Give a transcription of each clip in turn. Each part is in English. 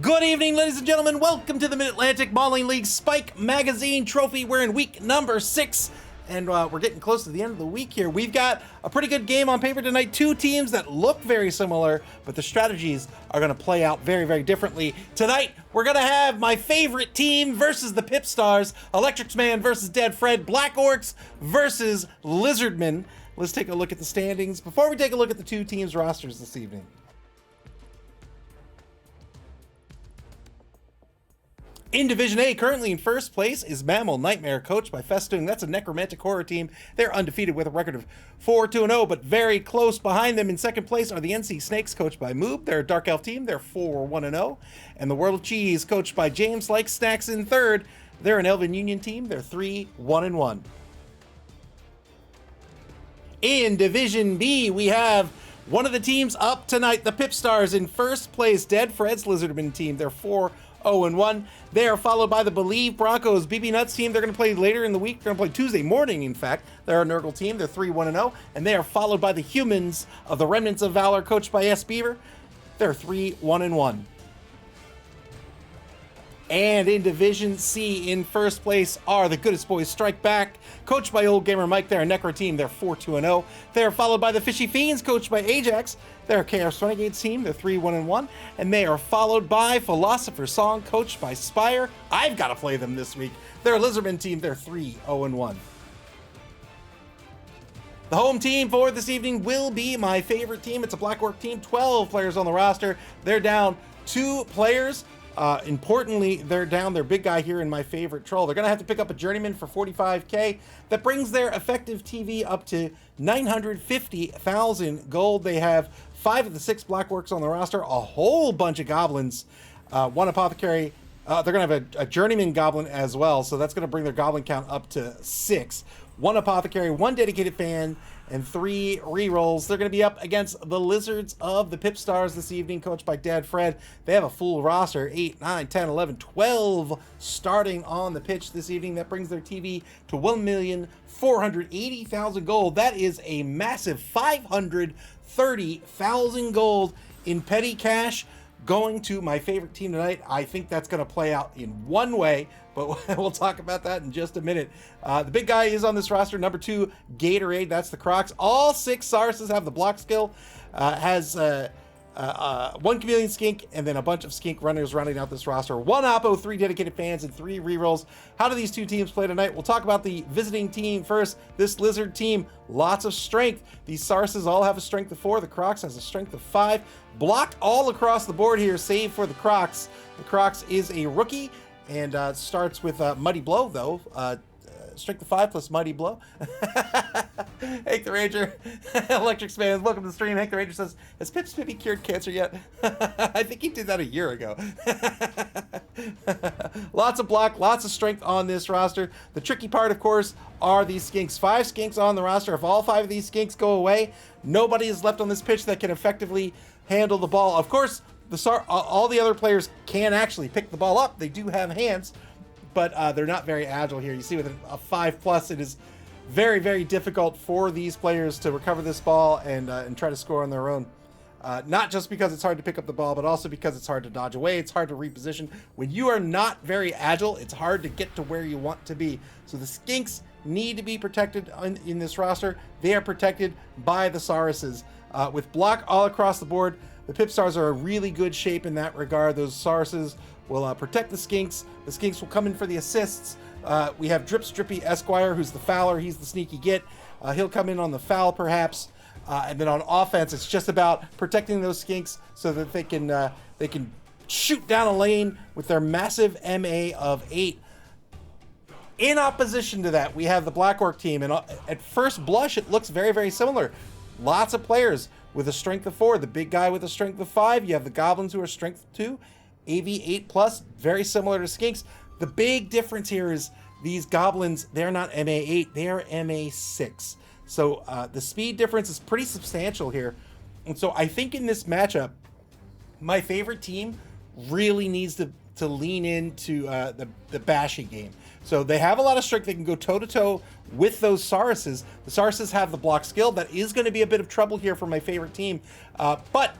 Good evening, ladies and gentlemen. Welcome to the Mid-Atlantic Mauling League Spike Magazine Trophy. We're in week number 6, and we're getting close to the end of the week here. We've got a pretty good game on paper tonight. Two teams that look very similar, but the strategies are going to play out very, very differently. Tonight, we're going to have my favorite team versus the PipStars, Electrics Man versus Dead Fred, Black Orcs versus Lizardmen. Let's take a look at the standings before we take a look at the two teams' rosters this evening. In Division A, currently in first place is MAML Nightmare, coached by Festoon. That's a necromantic horror team. They're undefeated with a record of 4-2-0, but very close behind them. In second place are the NC Snakes, coached by Moob. They're a Dark Elf team. They're 4-1-0. And the World of Cheese, coached by James Like Snacks in third. They're an Elven Union team. They're 3-1-1. In Division B, we have one of the teams up tonight, the PipStars. In first place, Dead Fred's Lizardman team. They're 4-0-1. They are followed by the Believe Broncos BB Nuts team. They're going to play later in the week. They're going to play Tuesday morning, in fact. They're a Nurgle team. They're 3-1-0. And they are followed by the Humans of the Remnants of Valor, coached by S. Beaver. They're 3-1-1. And in Division C, in first place are the Goodest Boys Strike Back, coached by Old Gamer Mike. They're a Necro team. They're 4-2-0. They're followed by the Fishy Fiends, coached by Ajax. They're a Chaos Renegades team. They're 3-1-1. And they are followed by Philosopher's Song, coached by Spire. I've got to play them this week. They're a Lizardman team. They're 3-0-1. The home team for this evening will be my favorite team. It's a Black Orc team. 12 players on the roster. They're down 2 players. Importantly, they're down their big guy here in my favorite troll. They're going to have to pick up a journeyman for 45k. That brings their effective TV up to 950,000 gold. They have 5 of the 6 Black Orcs on the roster, a whole bunch of goblins, 1 apothecary. They're going to have a journeyman goblin as well, so that's going to bring their goblin count up to 6. 1 apothecary, 1 dedicated fan, and 3 rerolls. They're going to be up against the Lizards of the PipStars this evening, coached by Dad Fred. They have a full roster, 8, 9, 10, 11, 12 starting on the pitch this evening. That brings their TV to 1,480,000 gold. That is a massive 530,000 gold in petty cash going to my favorite team tonight. I think that's going to play out in one way, but we'll talk about that in just a minute. The big guy is on this roster, number 2, Gatorade. That's the Crocs. All 6 Sarses have the block skill. Has 1 Chameleon Skink, and then a bunch of Skink runners rounding out this roster. 1 Oppo, 3 dedicated fans, and 3 rerolls. How do these two teams play tonight? We'll talk about the visiting team first. This Lizard team, lots of strength. These Sarses all have a strength of 4. The Crocs has a strength of 5. Blocked all across the board here, save for the Crocs. The Crocs is a rookie and starts with Muddy Blow, though. Strength of 5 plus Mighty Blow. Hank the Ranger, Electrics Man, welcome to the stream. Hank the Ranger says, has Pips Pippy cured cancer yet? I think he did that a year ago. Lots of block, lots of strength on this roster. The tricky part, of course, are these skinks. 5 skinks on the roster. If all 5 of these skinks go away, nobody is left on this pitch that can effectively handle the ball. Of course, all the other players can actually pick the ball up. They do have hands, but they're not very agile here. You see with a 5+, it is very, very difficult for these players to recover this ball and try to score on their own. Not just because it's hard to pick up the ball, but also because it's hard to dodge away. It's hard to reposition. When you are not very agile, it's hard to get to where you want to be. So the Skinks need to be protected in this roster. They are protected by the Sauruses. With block all across the board, the PipStars are in really good shape in that regard. Those Sauruses will protect the Skinks. The Skinks will come in for the assists. We have Drips Drippy Esquire, who's the fouler. He's the sneaky git. He'll come in on the foul, perhaps. And then on offense, it's just about protecting those Skinks so that they can shoot down a lane with their massive MA of 8. In opposition to that, we have the Black Orc team. And at first blush, it looks very, very similar. Lots of players with a strength of 4. The big guy with a strength of 5. You have the Goblins who are strength 2. AV 8+, very similar to Skinks. The big difference here is these Goblins, they're not MA 8, they are MA 6. So the speed difference is pretty substantial here. And so I think in this matchup, my favorite team really needs to lean into the Bashy game. So they have a lot of strength. They can go toe-to-toe with those Sauruses. The Sauruses have the block skill. That is going to be a bit of trouble here for my favorite team. But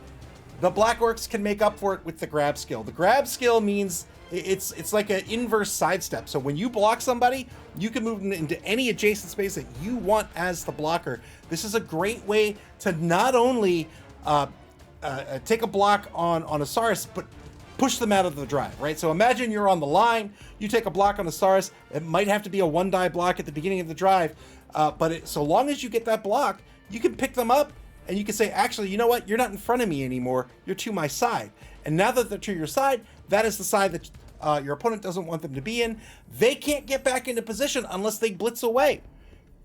The Black Orcs can make up for it with the grab skill. The grab skill means it's like an inverse sidestep. So when you block somebody, you can move them into any adjacent space that you want as the blocker. This is a great way to not only take a block on a Saurus, but push them out of the drive, right? So imagine you're on the line, you take a block on a Saurus, it might have to be a 1-die block at the beginning of the drive, but so long as you get that block, you can pick them up and you can say, actually, you know what? You're not in front of me anymore. You're to my side. And now that they're to your side, that is the side that your opponent doesn't want them to be in. They can't get back into position unless they blitz away.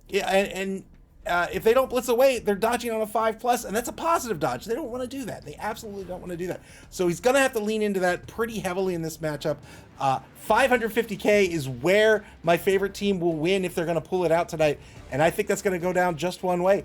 Yeah, and if they don't blitz away, they're dodging on a 5+, and that's a positive dodge. They don't want to do that. They absolutely don't want to do that. So he's going to have to lean into that pretty heavily in this matchup. 550K is where my favorite team will win if they're going to pull it out tonight, and I think that's going to go down just one way.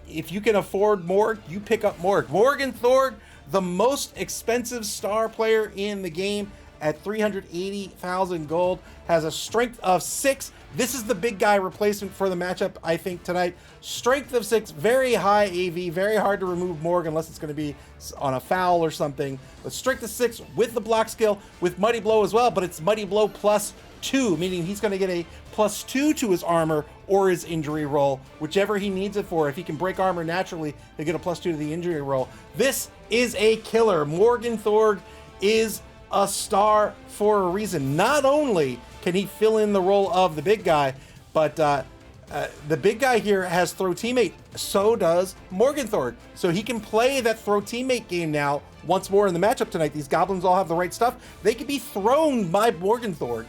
If you can afford Morg, you pick up Morg. Morgan Thorg, the most expensive star player in the game at 380,000 gold, has a strength of 6. This is the big guy replacement for the matchup, I think, tonight. Strength of 6, very high AV, very hard to remove Morg unless it's going to be on a foul or something. But strength of 6 with the block skill, with Mighty Blow as well, but it's Mighty Blow +2, meaning he's going to get a +2 to his armor or his injury roll, whichever he needs it for. If he can break armor naturally, he'll get a +2 to the injury roll. This is a killer. Morgan Thorg is a star for a reason. Not only can he fill in the role of the big guy, but the big guy here has throw teammate. So does Morgan Thorg. So he can play that throw teammate game now once more in the matchup tonight. These goblins all have the right stuff. They can be thrown by Morgan Thorg.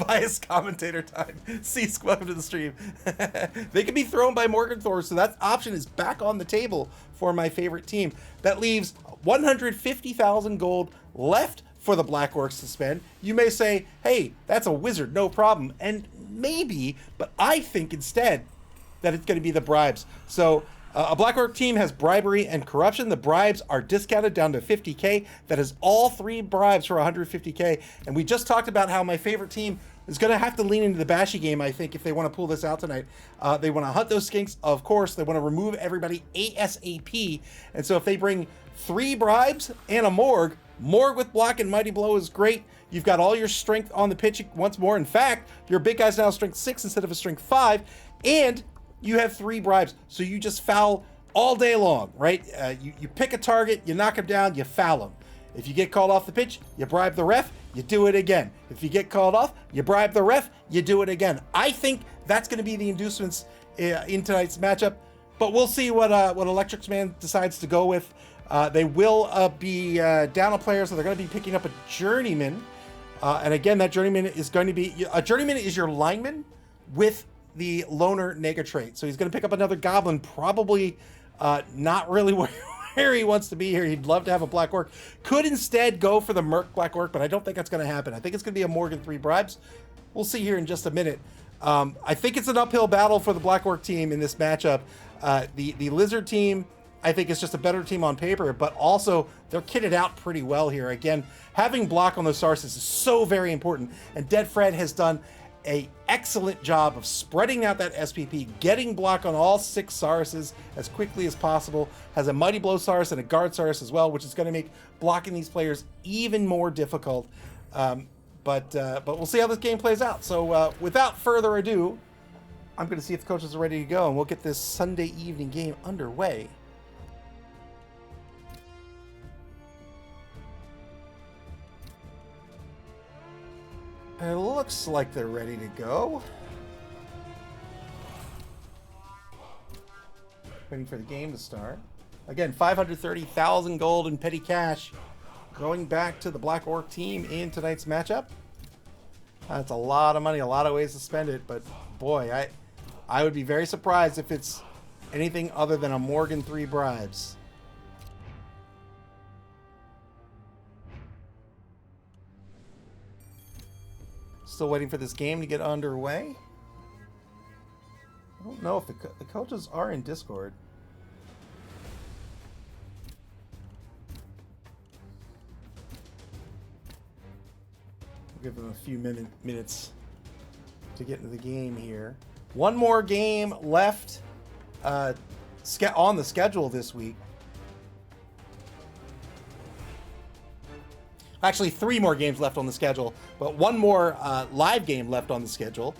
Bias commentator time. See, welcome to the stream. They can be thrown by Morgan Thorg, so that option is back on the table for my favorite team. That leaves 150,000 gold left for the Black Orcs to spend. You may say, hey, that's a wizard, no problem. And maybe, but I think instead that it's going to be the bribes. So a Black Orc team has bribery and corruption. The bribes are discounted down to 50K. That is all 3 bribes for 150K. And we just talked about how my favorite team is going to have to lean into the Bashy game, I think, if they want to pull this out tonight. They want to hunt those skinks, of course. They want to remove everybody ASAP. And so if they bring 3 bribes and a Morg with block and Mighty Blow is great. You've got all your strength on the pitch once more. In fact, your big guy's now strength 6 instead of a strength 5. And you have 3 bribes. So you just foul all day long, right? You pick a target, you knock him down, you foul him. If you get called off the pitch, you bribe the ref, you do it again. If you get called off, you bribe the ref, you do it again. I think that's going to be the inducements in tonight's matchup, but we'll see what Electrics Man decides to go with. They will be down a player, so they're going to be picking up a Journeyman. And again, that Journeyman is going to be... A Journeyman is your lineman with the Loner Nega trait. So he's going to pick up another Goblin, probably not really where he wants to be here. He'd love to have a Black Orc. Could instead go for the Merc Black Orc, but I don't think that's going to happen. I think it's going to be a Morgan 3 bribes. We'll see here in just a minute. I think it's an uphill battle for the Black Orc team in this matchup. The Lizard team, I think, is just a better team on paper, but also they're kitted out pretty well here. Again, having block on those Sarses is so very important, and Dead Fred has done an excellent job of spreading out that SPP, getting block on all 6 Sarses as quickly as possible, has a Mighty Blow Saurus and a Guard Saurus as well, which is going to make blocking these players even more difficult. But we'll see how this game plays out. So without further ado, I'm going to see if the coaches are ready to go, and we'll get this Sunday evening game underway. It looks like they're ready to go. Waiting for the game to start. Again, 530,000 gold in petty cash going back to the Black Orc team in tonight's matchup. That's a lot of money, a lot of ways to spend it, but boy, I would be very surprised if it's anything other than a Morgan 3 bribes. Still waiting for this game to get underway. I don't know if the coaches are in Discord. We'll give them a few minutes to get into the game here. One more game left on the schedule this week. Actually, 3 more games left on the schedule, but 1 more live game left on the schedule.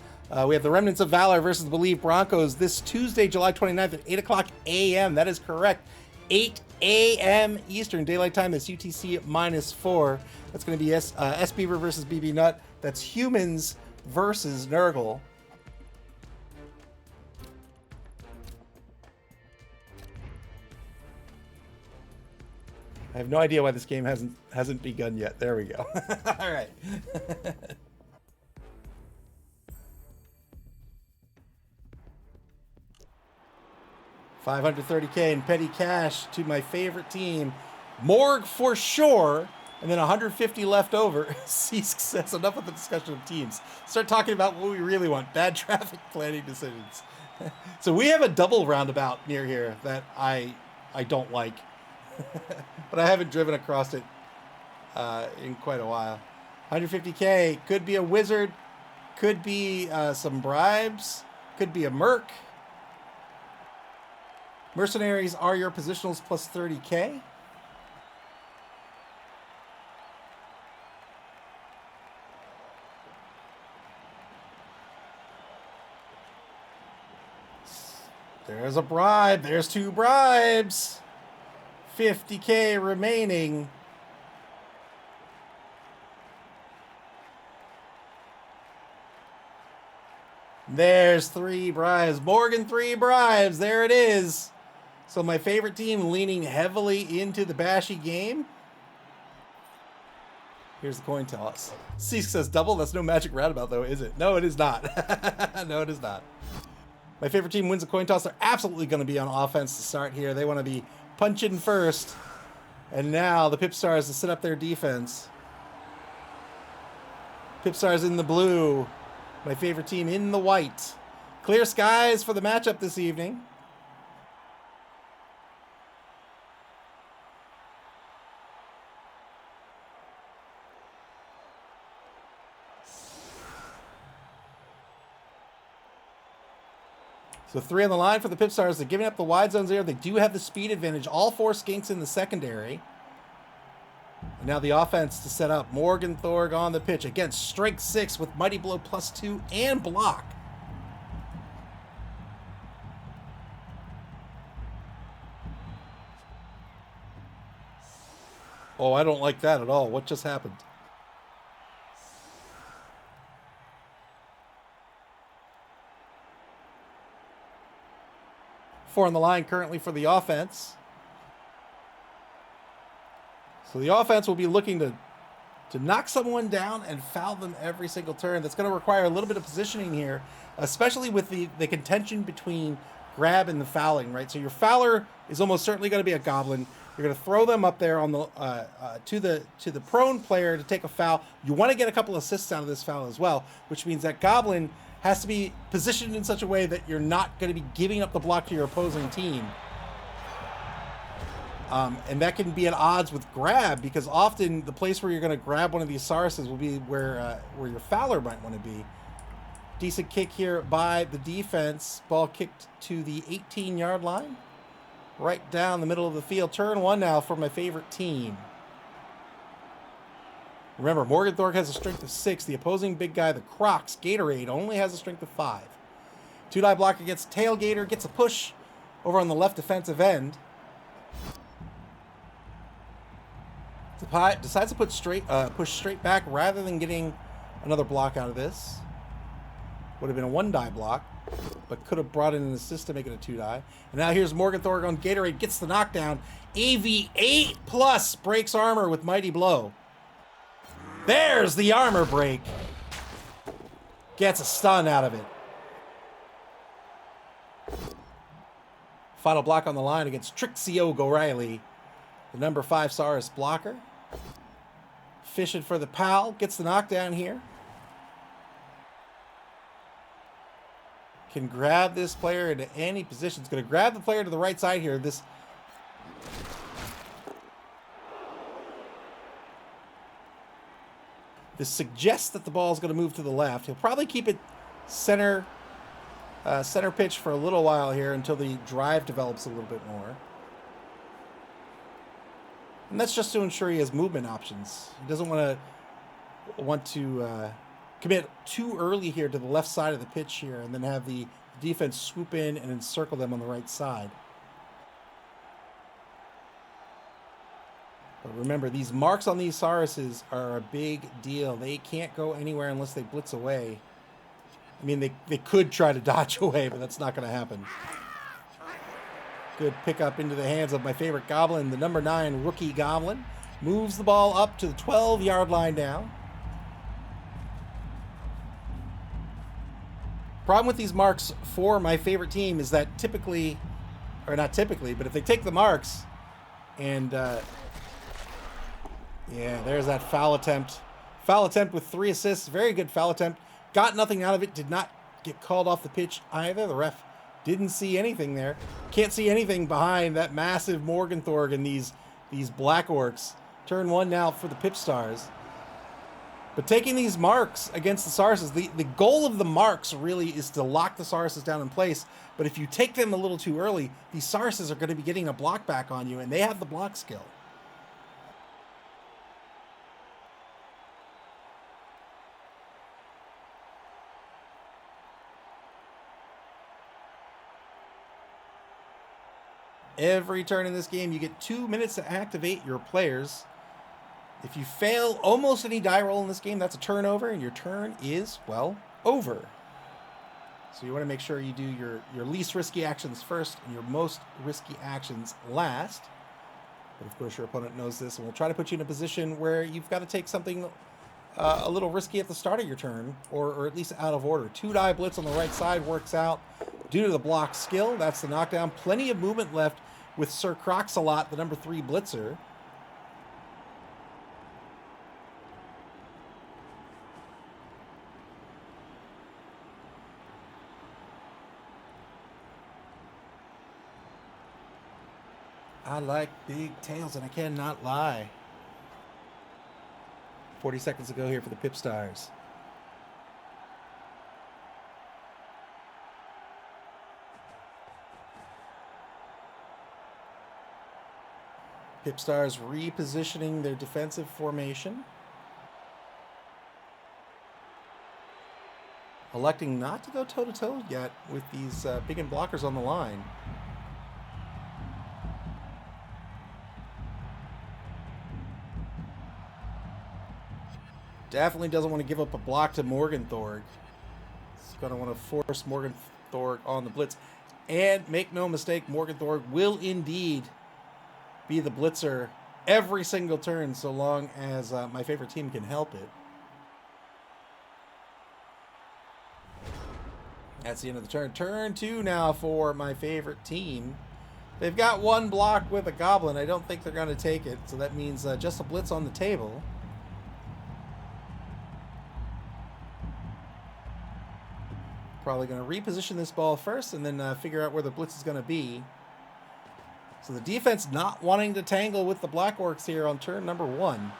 We have the Remnants of Valor versus the Believe Broncos this Tuesday, July 29th at 8 o'clock a.m. That is correct. 8 a.m. Eastern Daylight Time. That's UTC -4. That's going to be S Beaver versus BB Nut. That's Humans versus Nurgle. I have no idea why this game hasn't begun yet. There we go. All right. $530K in petty cash to my favorite team, Morg for sure, and then 150 left over. Cease says enough of the discussion of teams. Start talking about what we really want: bad traffic planning decisions. So we have a double roundabout near here that I don't like. But I haven't driven across it in quite a while. 150K, could be a wizard, could be some bribes, could be a merc. Mercenaries are your positionals plus 30K. There's a bribe, there's 2 bribes. 50K remaining. There's 3 bribes. Morgan, 3 bribes. There it is. So my favorite team leaning heavily into the Bashy game. Here's the coin toss. Cease says double. That's no magic roundabout though, is it? No, it is not. No, it is not. My favorite team wins a coin toss. They're absolutely going to be on offense to start here. They want to be punching first. And now the PipStars to set up their defense. PipStars in the blue. My favorite team in the white. Clear skies for the matchup this evening. So 3 on the line for the PipStars. They're giving up the wide zones there. They do have the speed advantage. All 4 skinks in the secondary. And now the offense to set up. Morgan Thorg on the pitch. Again, strength 6 with Mighty Blow +2 and block. Oh, I don't like that at all. What just happened? Four on the line currently for the offense. So the offense will be looking to knock someone down and foul them every single turn. That's going to require a little bit of positioning here, especially with the contention between grab and the fouling, right? So your fouler is almost certainly going to be a goblin. You're going to throw them up there on the to the prone player to take a foul. You want to get a couple assists out of this foul as well, which means that goblin has to be positioned in such a way that you're not going to be giving up the block to your opposing team. And that can be at odds with grab, because often the place where you're going to grab one of these Sarses will be where your fouler might want to be. Decent kick here by the defense. Ball kicked to the 18-yard line. Right down the middle of the field. Turn 1 now for my favorite team. Remember, Morgan Thorg has a strength of 6. The opposing big guy, the Crocs, Gatorade, only has a strength of 5. 2-die block against Tailgater. Gets a push over on the left defensive end. Decides to push straight back rather than getting another block out of this. Would have been a 1-die block, but could have brought in an assist to make it a 2-die. And now here's Morgan Thorg on Gatorade. Gets the knockdown. AV8 plus breaks armor with Mighty Blow. There's the armor break. Gets a stun out of it. Final block on the line against Trixie O'Reilly, the number 5 Saurus blocker. Fishing for the pal. Gets the knockdown here. Can grab this player into any position. It's going to grab the player to the right side here. This suggests that the ball is going to move to the left. He'll probably keep it center pitch for a little while here until the drive develops a little bit more. And that's just to ensure he has movement options. He doesn't want to commit too early here to the left side of the pitch here and then have the defense swoop in and encircle them on the right side. But remember, these marks on these Sauruses are a big deal. They can't go anywhere unless they blitz away. I mean, they could try to dodge away, but that's not going to happen. Good pickup into the hands of my favorite Goblin, the number 9 rookie Goblin. Moves the ball up to the 12-yard line now. Problem with these marks for my favorite team is that typically, or not typically, but if they take the marks and, yeah, there's that foul attempt. Foul attempt with 3 assists. Very good foul attempt. Got nothing out of it. Did not get called off the pitch either. The ref didn't see anything there. Can't see anything behind that massive Morgenthorg and these Black Orcs. Turn 1 now for the PipStars. But taking these marks against the Sauruses, the goal of the marks really is to lock the Sauruses down in place. But if you take them a little too early, these Sauruses are going to be getting a block back on you, and they have the block skill. Every turn in this game, you get 2 minutes to activate your players. If you fail almost any die roll in this game, that's a turnover, and your turn is, well, over. So you want to make sure you do your least risky actions first and your most risky actions last. But of course, your opponent knows this, and will try to put you in a position where you've got to take something a little risky at the start of your turn, or at least out of order. 2-die blitz on the right side works out due to the block skill. That's the knockdown. Plenty of movement left with Sir Crox-a-Lot, the number 3 blitzer. I like big tails, and I cannot lie. 40 seconds to go here for the PipStars. PipStars repositioning their defensive formation. Electing not to go toe-to-toe yet with these big and blockers on the line. Definitely doesn't want to give up a block to Morgenthorg. He's going to want to force Morgenthorg on the blitz. And make no mistake, Morgenthorg will indeed be the blitzer every single turn, so long as my favorite team can help it. That's the end of the turn. Turn 2 now for my favorite team. They've got 1 block with a Goblin. I don't think they're going to take it, so that means just a blitz on the table. Probably going to reposition this ball first and then figure out where the blitz is going to be. So the defense not wanting to tangle with the Black Orcs here on turn number 1.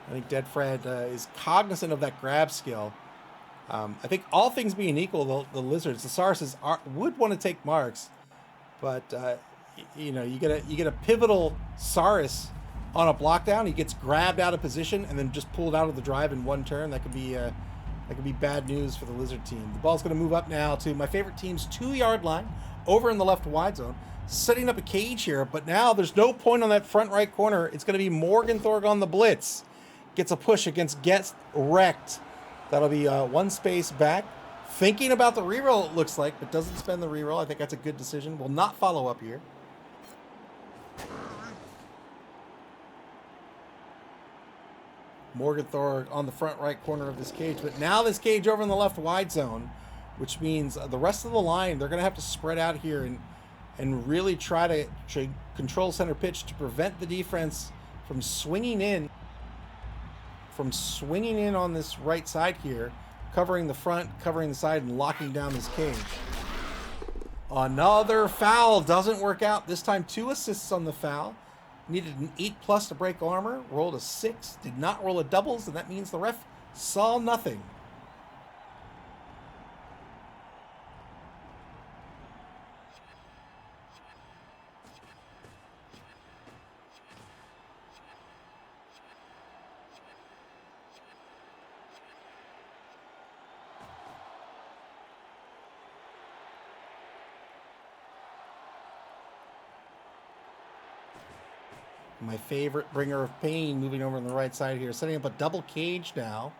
I think Dead Fred is cognizant of that grab skill. I think all things being equal, the Lizards, the Sauruses would want to take marks, but you know, you get a pivotal Saurus on a block down. He gets grabbed out of position and then just pulled out of the drive in 1 turn. That could be bad news for the Lizard team. The ball's going to move up now to my favorite team's 2-yard line, over in the left wide zone, setting up a cage here. But now there's no point on that front right corner. It's going to be Morgenthorg on the blitz. Gets a push against Gets Wrecked. That'll be 1 space back. Thinking about the reroll, it looks like, but doesn't spend the reroll. I think that's a good decision. Will not follow up here. Morgenthorg on the front right corner of this cage, but now this cage over in the left wide zone, which means the rest of the line, they're going to have to spread out here and really try to control center pitch to prevent the defense from swinging in on this right side here, covering the front, covering the side, and locking down this cage. Another foul. Doesn't work out. This time 2 assists on the foul. Needed an 8+ to break armor. Rolled a 6. Did not roll a doubles, and that means the ref saw nothing. My favorite bringer of pain moving over on the right side here. Setting up a double cage now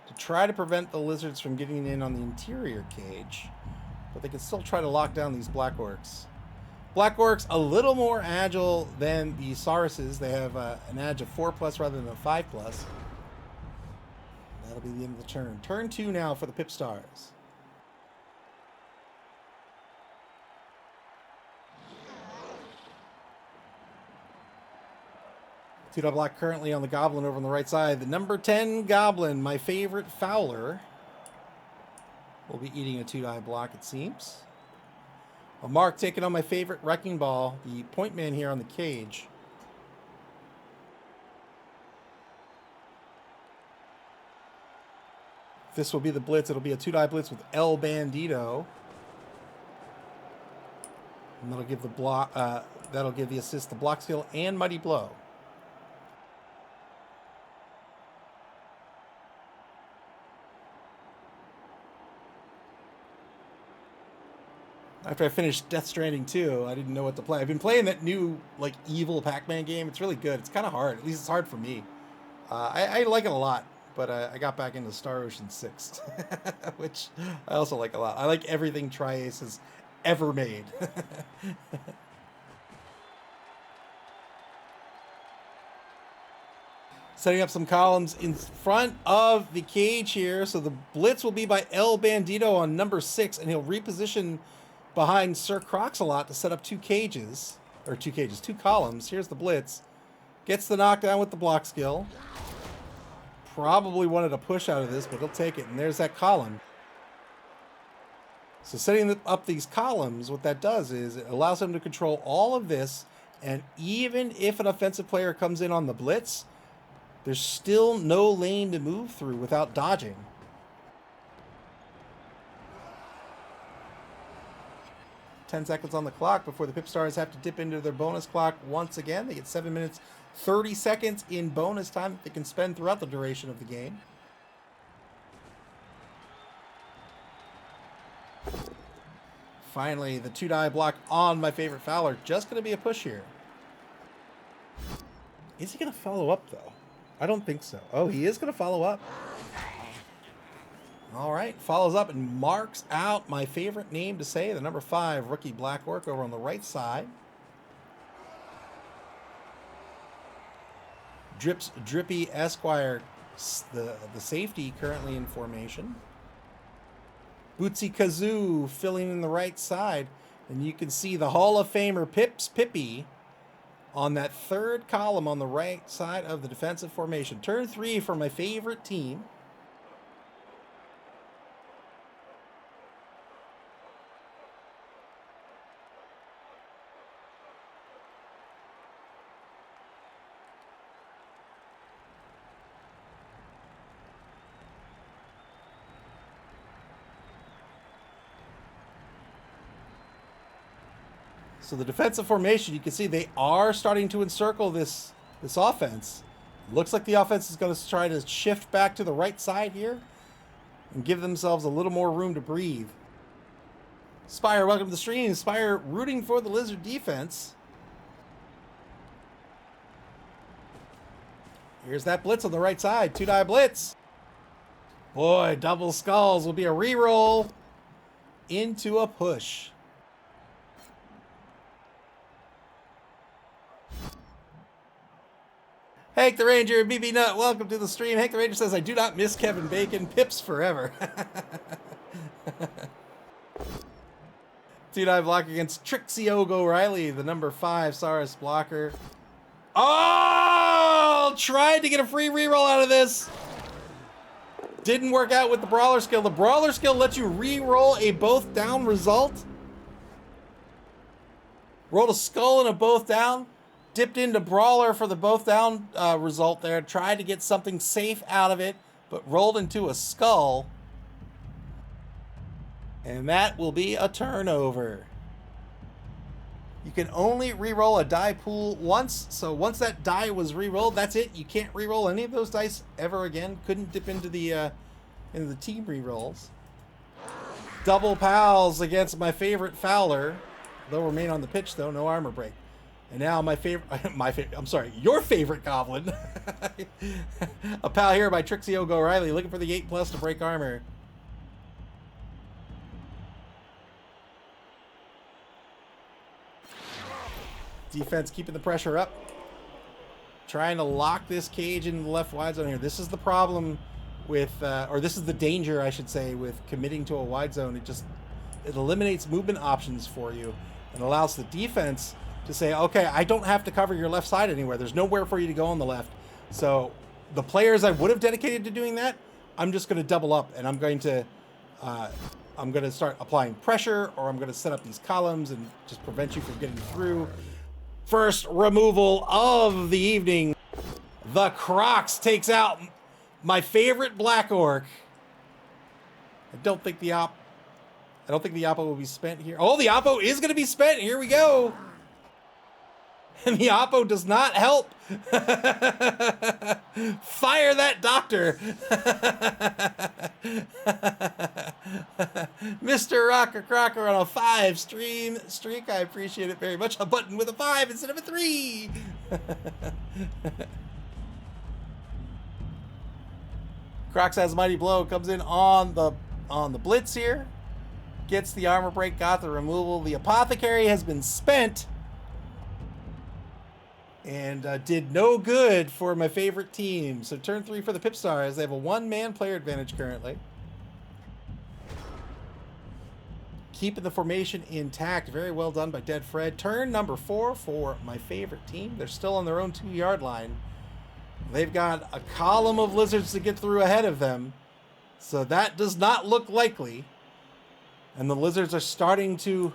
to try to prevent the lizards from getting in on the interior cage. But they can still try to lock down these black orcs. Black orcs a little more agile than the sauruses. They have an edge of 4+ rather than a 5+. That'll be the end of the turn. Turn 2 now for the PipStars. Two-dot block currently on the goblin over on the right side. The number 10 goblin, my favorite fowler, will be eating a 2-die block, it seems. A Mark taking on my favorite wrecking ball, the point man here on the cage. This will be the blitz. It'll be a 2-die blitz with El Bandito. And that'll give the block. That'll give the assist to block skill and mighty blow. After I finished Death Stranding 2, I didn't know what to play. I've been playing that new, like, evil Pac-Man game. It's really good. It's kind of hard. At least it's hard for me. I like it a lot, but I got back into Star Ocean 6, which I also like a lot. I like everything Tri-Ace has ever made. Setting up some columns in front of the cage here. So the blitz will be by El Bandito on number 6, and he'll reposition behind Sir Crox-a-Lot to set up two columns. Here's the blitz. Gets the knockdown with the block skill. Probably wanted a push out of this, but he'll take it. And there's that column. So setting up these columns, what that does is it allows him to control all of this. And even if an offensive player comes in on the blitz, there's still no lane to move through without dodging. 10 seconds on the clock before the PipStars have to dip into their bonus clock once again. They get 7 minutes, 30 seconds in bonus time that they can spend throughout the duration of the game. Finally, the 2-die block on my favorite fowler. Just going to be a push here. Is he going to follow up, though? I don't think so. Oh, he is going to follow up. All right, follows up and marks out my favorite name to say, the number 5 rookie Black Orc over on the right side. Drippy Esquire, the safety currently in formation. Bootsy Kazoo filling in the right side. And you can see the Hall of Famer Pippy on that third column on the right side of the defensive formation. Turn 3 for my favorite team. So the defensive formation, you can see they are starting to encircle this offense. Looks like the offense is going to try to shift back to the right side here and give themselves a little more room to breathe. Spire, welcome to the stream. Spire rooting for the Lizard defense. Here's that blitz on the right side. 2-die blitz. Boy, double skulls will be a reroll into a push. Hank the Ranger, BB Nut, welcome to the stream. Hank the Ranger says, I do not miss Kevin Bacon. Pips forever. 2-die block against Trixie O'Reilly, the number 5 Saurus blocker. Oh! Tried to get a free reroll out of this. Didn't work out with the Brawler skill. The Brawler skill lets you reroll a both down result. Rolled a skull and a both down. Dipped into Brawler for the both down result there. Tried to get something safe out of it, but rolled into a skull. And that will be a turnover. You can only re-roll a die pool once. So once that die was re-rolled, that's it. You can't re-roll any of those dice ever again. Couldn't dip into the team re-rolls. Double pals against my favorite Fowler. They'll remain on the pitch though, no armor break. And now my favorite, I'm sorry, your favorite goblin. A pal here by Trixie O'Reilly, looking for the 8+ to break armor. Defense keeping the pressure up. Trying to lock this cage in the left wide zone here. This is the problem with, or this is the danger, I should say, with committing to a wide zone. It eliminates movement options for you and allows the defense to say, okay, I don't have to cover your left side anywhere. There's nowhere for you to go on the left. So the players I would have dedicated to doing that, I'm just going to double up, and I'm going to start applying pressure, or I'm going to set up these columns and just prevent you from getting through. First removal of the evening. The Crocs takes out my favorite Black Orc. I don't think the Oppo will be spent here. Oh, the Oppo is going to be spent. Here we go. And the Oppo does not help. Fire that doctor. Mr. Rocker Crocker on a 5 streak. I appreciate it very much. A button with a 5 instead of a 3. Crocs has Mighty Blow. Comes in on the blitz here. Gets the armor break. Got the removal. The Apothecary has been spent. And did no good for my favorite team. So turn 3 for the PipStars. They have a 1-man player advantage currently. Keeping the formation intact. Very well done by Dead Fred. Turn number 4 for my favorite team. They're still on their own 2-yard line. They've got a column of lizards to get through ahead of them. So that does not look likely. And the lizards are starting to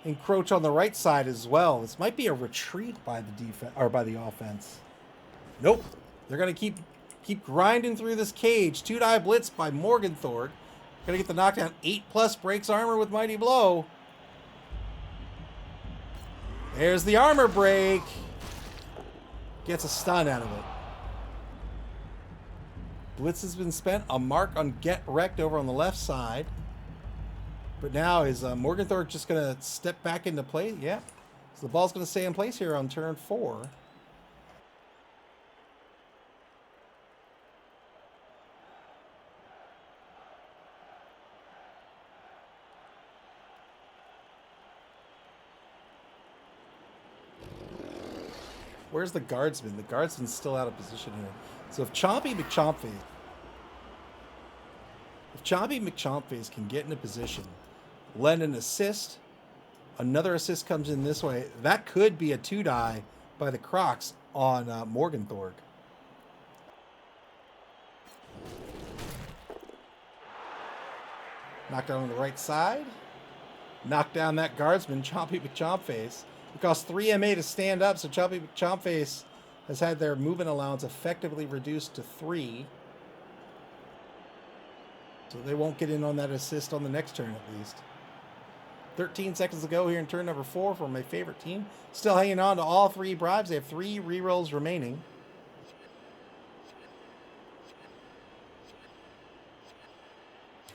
encroach on the right side as well. This might be a retreat by the defense or by the offense. Nope. They're going to keep grinding through this cage. 2-die blitz by Morgenthorpe. Going to get the knockdown. 8+ breaks armor with Mighty Blow. There's the armor break. Gets a stun out of it. Blitz has been spent. A mark on Get Wrecked over on the left side. But now is Morgenthorpe just going to step back into play? Yeah. So the ball's going to stay in place here on turn 4. Where's the guardsman? The guardsman's still out of position here. So if Chompy McChompface can get into position, lend an assist, another assist comes in this way, that could be a 2-die by the Crocs on Morgenthorpe. Knockdown on the right side. Knock down that guardsman, Chompy McChompface. It costs 3 MA to stand up, so Chompy McChompface has had their movement allowance effectively reduced to 3. So they won't get in on that assist on the next turn at least. 13 seconds to go here in turn number 4 for my favorite team. Still hanging on to all 3 bribes. They have 3 rerolls remaining.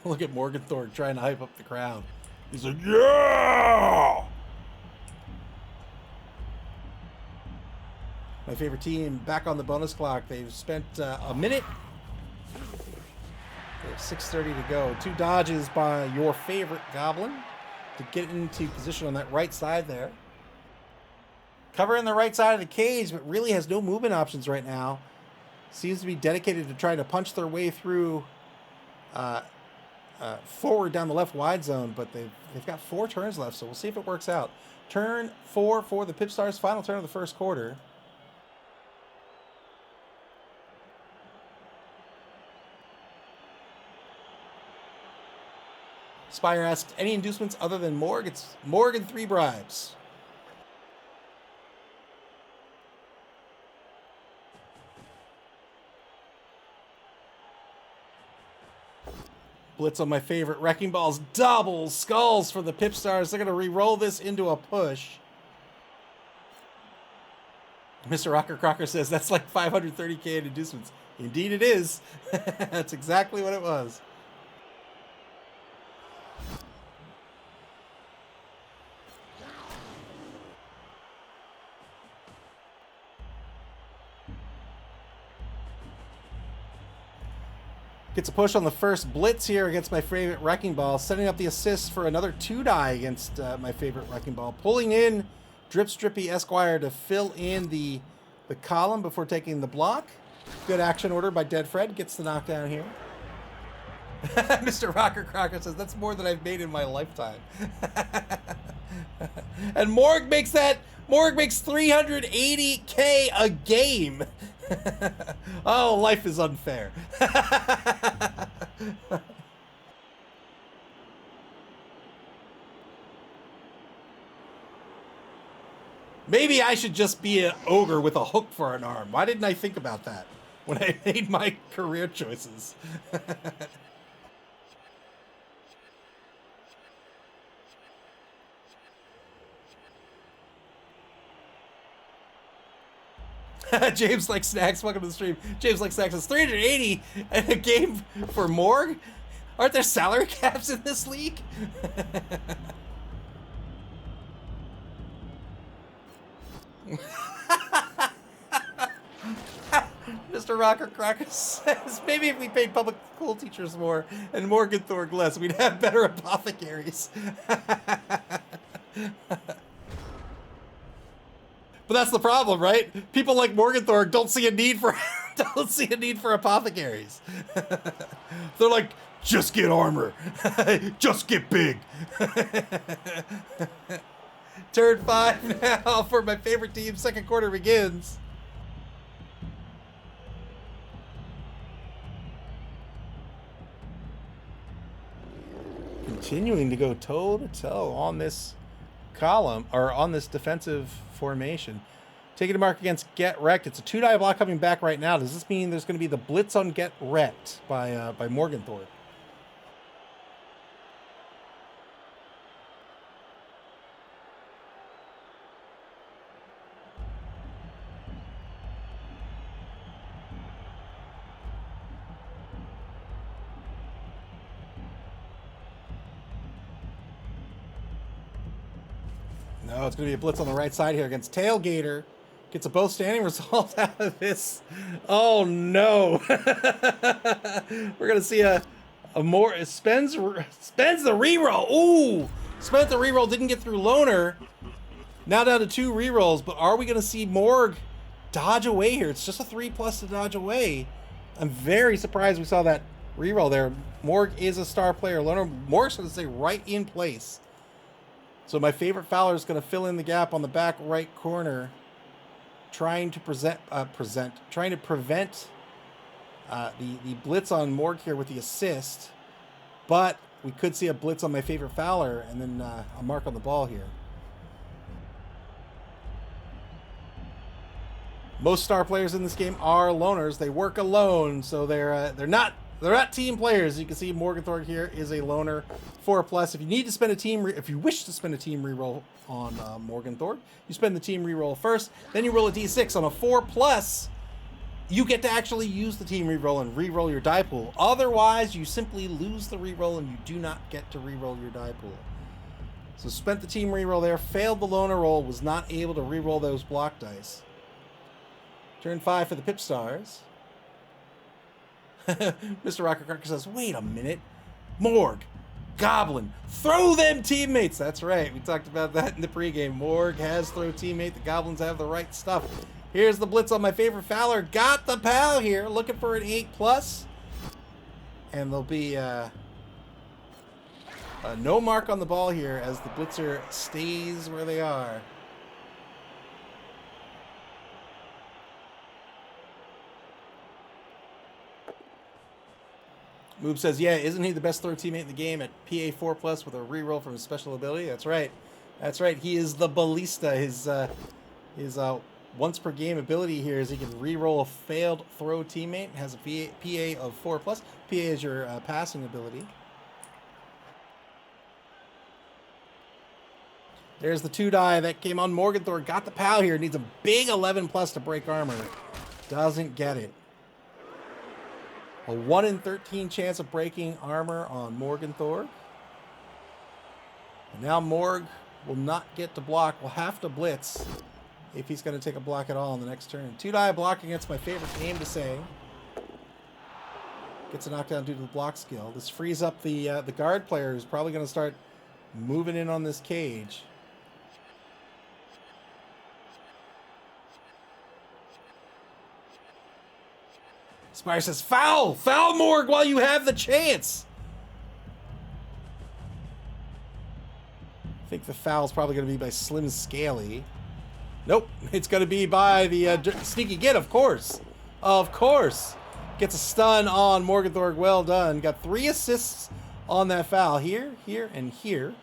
Look at Morgenthorpe trying to hype up the crowd. He's like, yeah! My favorite team back on the bonus clock. They've spent a minute. They have 6:30 to go. 2 dodges by your favorite goblin to get into position on that right side there. Covering the right side of the cage, but really has no movement options right now. Seems to be dedicated to trying to punch their way through forward down the left wide zone, but they've got 4 turns left, so we'll see if it works out. Turn 4 for the PipStars, final turn of the first quarter. Spire asks, any inducements other than Morg? It's Morg and 3 bribes. Blitz on my favorite Wrecking Balls. Double skulls for the PipStars. They're going to re-roll this into a push. Mr. Rocker Crocker says, that's like 530k in inducements. Indeed it is. That's exactly what it was. Gets a push on the first blitz here against my favorite Wrecking Ball, setting up the assist for another 2-die against my favorite Wrecking Ball. Pulling in Drip Strippy Esquire to fill in the column before taking the block. Good action order by Dead Fred. Gets the knockdown here. Mr. Rocker Crocker says, that's more than I've made in my lifetime. And Morg makes 380K a game. Oh, life is unfair. Maybe I should just be an ogre with a hook for an arm. Why didn't I think about that when I made my career choices? James Like Snacks, welcome to the stream. James Like Snacks says 380 in a game for Morg? Aren't there salary caps in this league? Mr. Rocker Crocker says, maybe if we paid public school teachers more and Morgenthorpe less, we'd have better apothecaries. But that's the problem, right? People like Morgenthorpe don't see a need for apothecaries. They're like, just get armor, just get big. Turn 5 now for my favorite team. Second quarter begins. Continuing to go toe to toe on this column, or on this defensive formation. Taking a mark against Get Wrecked. It's a 2-die block coming back right now. Does this mean there's going to be the blitz on Get Wrecked by Morgenthorpe? No, it's going to be a blitz on the right side here against Tailgater. Gets a both standing result out of this. Oh, no. We're going to see a more... Spends the reroll. Ooh! Spent the reroll. Didn't get through Loner. Now down to 2 rerolls. But are we going to see Morg dodge away here? It's just a 3+ to dodge away. I'm very surprised we saw that reroll there. Morg is a star player. Loner, Morg's going to stay right in place. So my favorite Fowler is going to fill in the gap on the back right corner, trying to prevent the blitz on Morg here with the assist. But we could see a blitz on my favorite Fowler and then a mark on the ball here. Most star players in this game are loners. They work alone, so they're not team players. You can see Morgenthorpe here is a loner, 4+. If you need to spend a team, if you wish to spend a team reroll on Morgenthorpe, you spend the team reroll first, then you roll a d6 on a 4+. You get to actually use the team reroll and reroll your die pool. Otherwise, you simply lose the reroll and you do not get to reroll your die pool. So spent the team reroll there, failed the loner roll, was not able to reroll those block dice. Turn 5 for the PipStars. Mr. Rocker Crocker says, wait a minute. Morg, Goblin, throw them teammates. That's right. We talked about that in the pregame. Morg has throw teammate. The Goblins have the right stuff. Here's the blitz on my favorite Fowler. Got the pal here. Looking for an 8+. And there'll be no mark on the ball here as the blitzer stays where they are. Moob says, yeah, isn't he the best throw teammate in the game at PA 4+ with a reroll from his special ability? That's right. That's right. He is the ballista. His once per game ability here is he can reroll a failed throw teammate. Has a PA of 4+. PA is your passing ability. There's the 2-die that came on Morgenthorpe. Got the pal here. Needs a big 11+ to break armor. Doesn't get it. A 1 in 13 chance of breaking armor on Morgenthorpe. And now Morg will not get to block. Will have to blitz if he's going to take a block at all in the next turn. 2-die block against my favorite game to say. Gets a knockdown due to the block skill. This frees up the guard player, who's probably going to start moving in on this cage. Spire says, foul! Foul, Morg, while you have the chance! I think the foul's probably going to be by Slim Scaly. Nope, it's going to be by the Sneaky Git, of course. Of course. Gets a stun on Morgenthorg. Well done. Got 3 assists on that foul. Here, here, and here.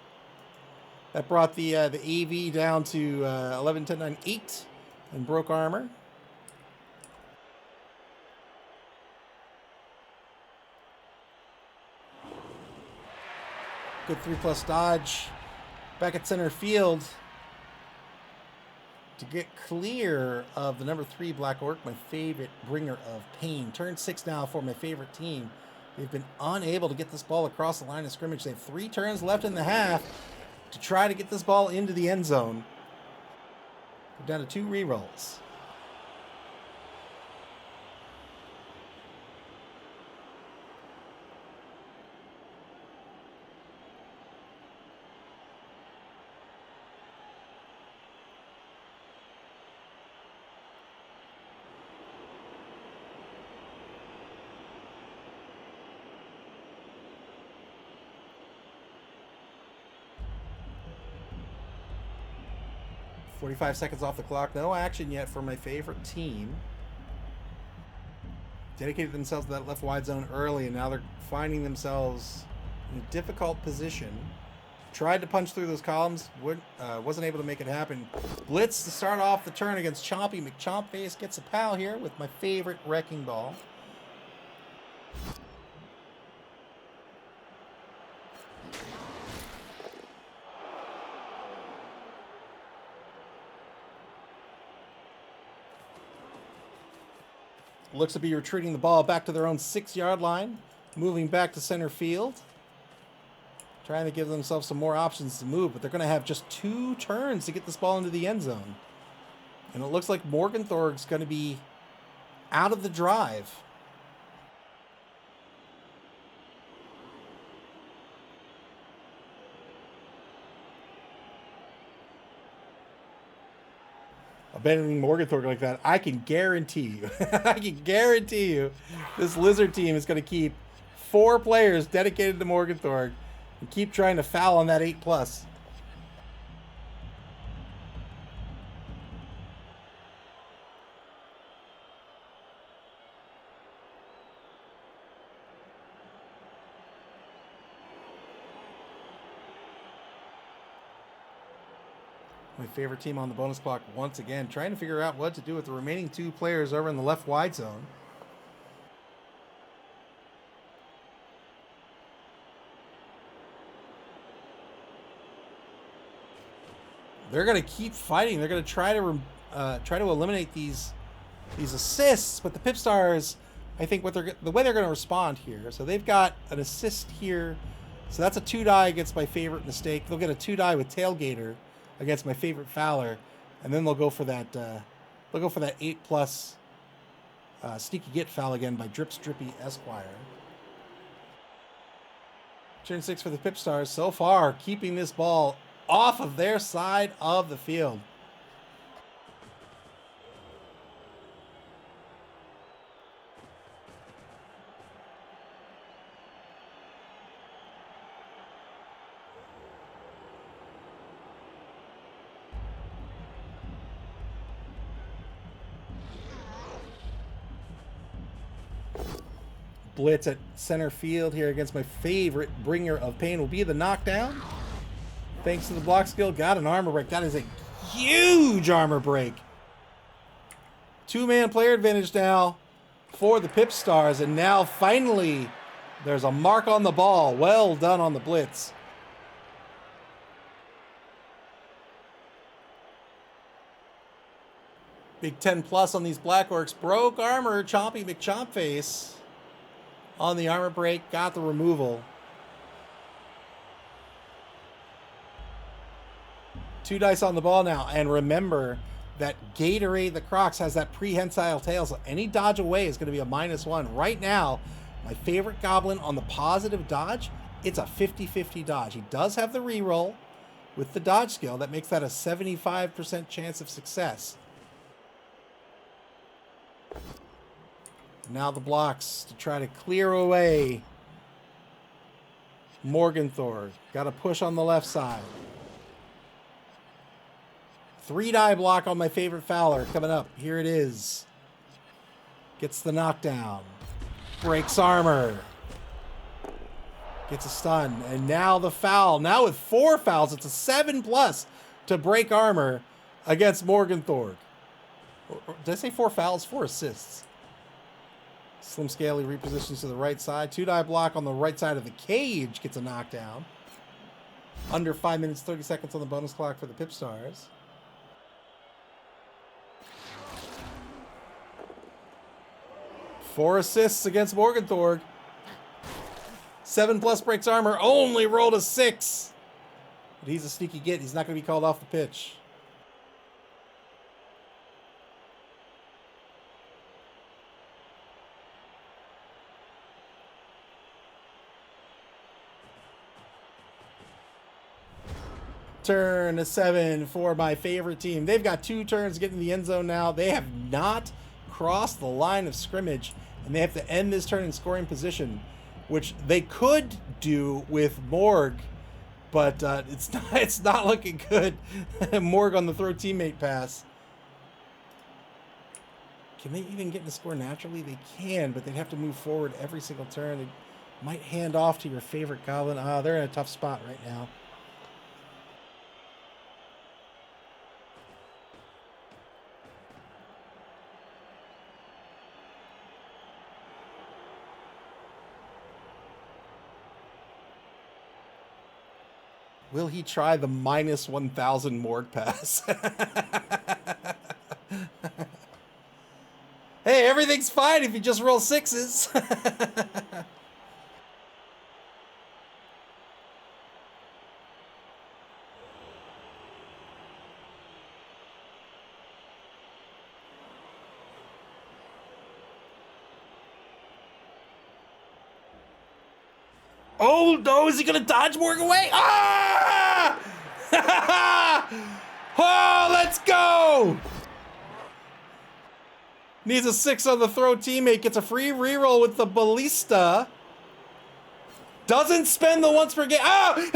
That brought the AV down to 11, 10, 9, 8 and broke armor. Good 3+ dodge. Back at center field to get clear of the number 3 Black Orc, my favorite bringer of pain. Turn 6 now for my favorite team. They've been unable to get this ball across the line of scrimmage. They have 3 turns left in the half to try to get this ball into the end zone. We're down to 2 rerolls. .45 seconds off the clock. No action yet for my favorite team. Dedicated themselves to that left wide zone early, and now they're finding themselves in a difficult position. Tried to punch through those columns, wasn't able to make it happen. Blitz to start off the turn against Chompy. McChompface gets a pal here with my favorite wrecking ball. Looks to be retreating the ball back to their own 6-yard line. Moving back to center field. Trying to give themselves some more options to move, but they're going to have just 2 turns to get this ball into the end zone. And it looks like Morgenthorg's going to be out of the drive. Abandoning Morgenthorg like that, I can guarantee you, this Lizard team is going to keep 4 players dedicated to Morgenthorg and keep trying to foul on that 8+. My favorite team on the bonus clock once again, trying to figure out what to do with the remaining 2 players over in the left wide zone. They're going to keep fighting. They're going to try to eliminate these assists, but the PipStars, I think the way they're going to respond here. So they've got an assist here. So that's a 2-die against my favorite mistake. They'll get a 2-die with Tailgater against my favorite Fowler, and then they'll go for that 8+ Sneaky Git foul again by Drips Drippy Esquire. Turn 6 for the PipStars so far, keeping this ball off of their side of the field. Blitz at center field here against my favorite bringer of pain will be the knockdown. Thanks to the block skill, got an armor break. That is a huge armor break. 2-man player advantage now for the PipStars, and now finally there's a mark on the ball. Well done on the blitz. Big 10+ on these Black Orcs. Broke armor, Chompy McChompface on the armor break, got the removal. 2 dice on the ball now, and remember that Gatorade the Crocs has that prehensile tail, so any dodge away is going to be a -1. Right now, My favorite goblin on the positive dodge, it's a 50-50 dodge. He does have the reroll with the dodge skill. That makes that a 75% chance of success. Now the blocks to try to clear away Morgenthau. Got to push on the left side. 3-die block on my favorite Fowler coming up. Here it is. Gets the knockdown. Breaks armor. Gets a stun. And now the foul. Now with 4 fouls, it's a 7+ to break armor against Morgenthau. Did I say 4 fouls? 4 assists. Slim Scaly repositions to the right side. 2-die block on the right side of the cage gets a knockdown. Under 5 minutes, 30 seconds on the bonus clock for the PipStars. Four assists against Morgenthau. 7+ breaks armor. Only rolled a 6. But he's a sneaky git. He's not going to be called off the pitch. Turn to 7 for my favorite team. They've got 2 turns to get in the end zone now. They have not crossed the line of scrimmage, and they have to end this turn in scoring position, which they could do with Morg, but it's not looking good. Morg on the throw teammate pass. Can they even get in the score naturally? They can, but they'd have to move forward every single turn. They might hand off to your favorite goblin. They're in a tough spot right now. Will he try the -1000 Morg pass? Hey, everything's fine if you just roll 6s. Oh no, is he gonna dodge Morg away? Ah! Oh, let's go! Needs a 6 on the throw teammate, gets a free reroll with the ballista. Doesn't spend the once per game. Ah!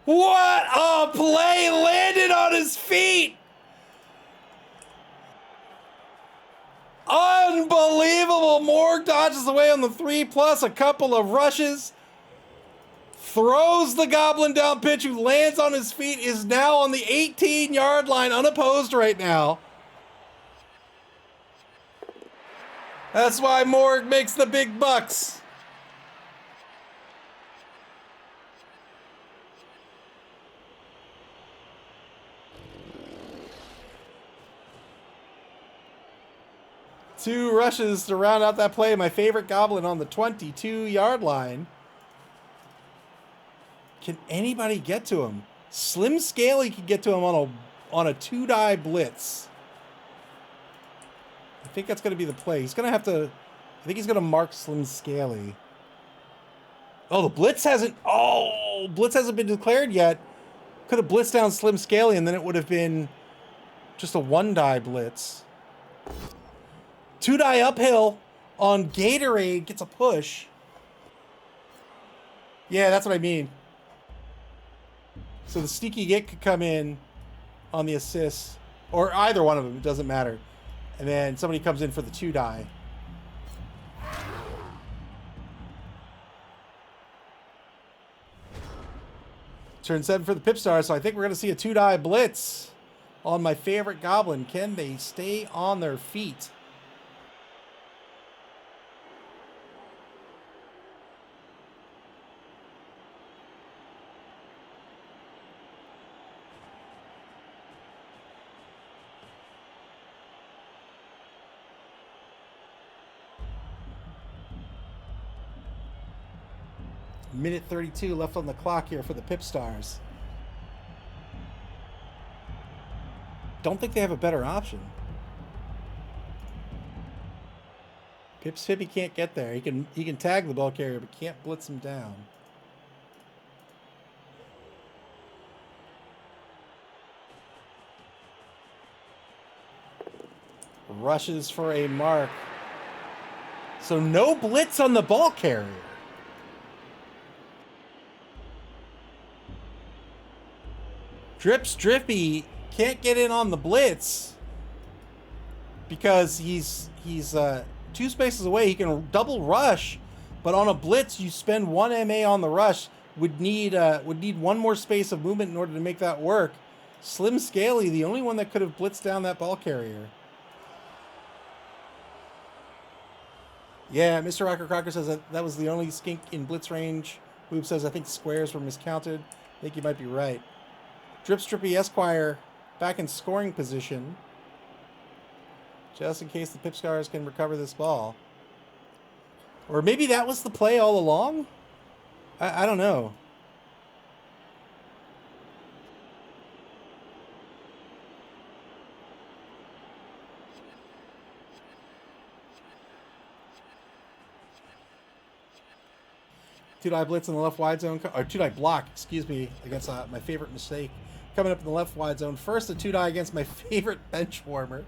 What a play! Landed on his feet! Unbelievable! Morg dodges away on the 3+, a couple of rushes. Throws the goblin down pitch, who lands on his feet, is now on the 18-yard line, unopposed right now. That's why Morg makes the big bucks. Two rushes to round out that play. My favorite goblin on the 22-yard line. Can anybody get to him? Slim Scaly can get to him on a 2-die blitz. I think that's going to be the play. He's going to have to... I think he's going to mark Slim Scaly. Oh, the blitz hasn't... Oh, blitz hasn't been declared yet. Could have blitzed down Slim Scaly, and then it would have been just a 1-die blitz. 2-die uphill on Gatorade. Gets a push. Yeah, that's what I mean. So the sneaky git could come in on the assist, or either one of them, it doesn't matter. And then somebody comes in for the 2-die. Turn 7 for the PipStars, so I think we're going to see a 2-die blitz on my favorite goblin. Can they stay on their feet? Minute 32 left on the clock here for the PipStars. Don't think they have a better option. Pippy can't get there. He can tag the ball carrier, but can't blitz him down. Rushes for a mark. So no blitz on the ball carrier. Drippy can't get in on the blitz because he's 2 spaces away. He can double rush, but on a blitz you spend 1 MA on the rush. Would need 1 more space of movement in order to make that work. Slim Scaly, the only one that could have blitzed down that ball carrier. Yeah, Mr. Rocker Crocker says that was the only skink in blitz range. Boob says, I think squares were miscounted. I think you might be right. Drippy Esquire back in scoring position. Just in case the PipStars can recover this ball. Or maybe that was the play all along? I don't know. Two-die blitz in the left wide zone, or two-die block, excuse me, against my favorite mistake. Coming up in the left wide zone. First, a two-die against my favorite bench warmer.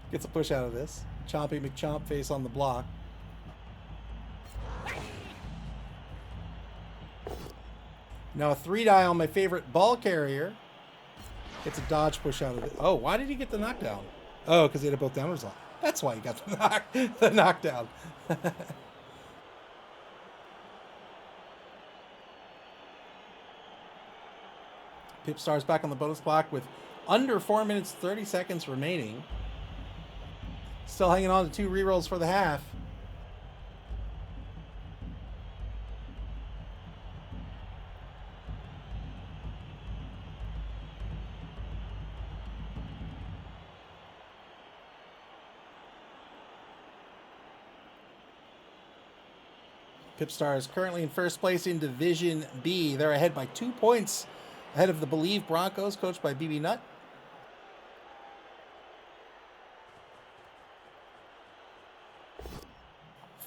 Gets a push out of this. Chompy McChomp face on the block. Now a 3-die on my favorite ball carrier. Gets a dodge push out of it. Oh, why did he get the knockdown? Oh, because he had a both downwards lock. That's why he got the knockdown. PipStars back on the bonus clock with under 4 minutes 30 seconds remaining. Still hanging on to 2 rerolls for the half. PipStars currently in first place in Division B. They're ahead by 2 points. Ahead of the Believe Broncos, coached by BB Nutt.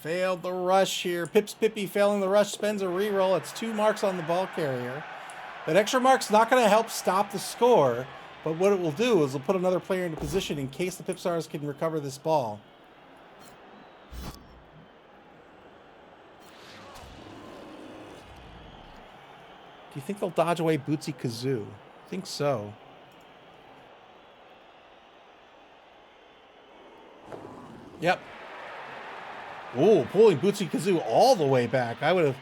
Failed the rush here. Pippy failing the rush, spends a reroll. It's 2 marks on the ball carrier. That extra mark's not going to help stop the score, but what it will do is it'll put another player into position in case the PipStars can recover this ball. Do you think they'll dodge away Bootsy Kazoo? I think so. Yep. Oh, pulling Bootsy Kazoo all the way back. I would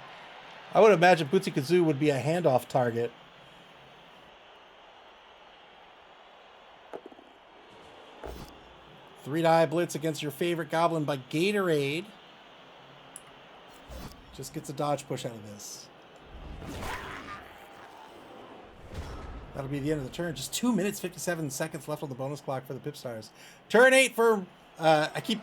imagine Bootsy Kazoo would be a handoff target. Three-die blitz against your favorite goblin by Gatorade. Just gets a dodge push out of this. That'll be the end of the turn. Just 2 minutes, 57 seconds left on the bonus clock for the PipStars. Turn 8 for... I keep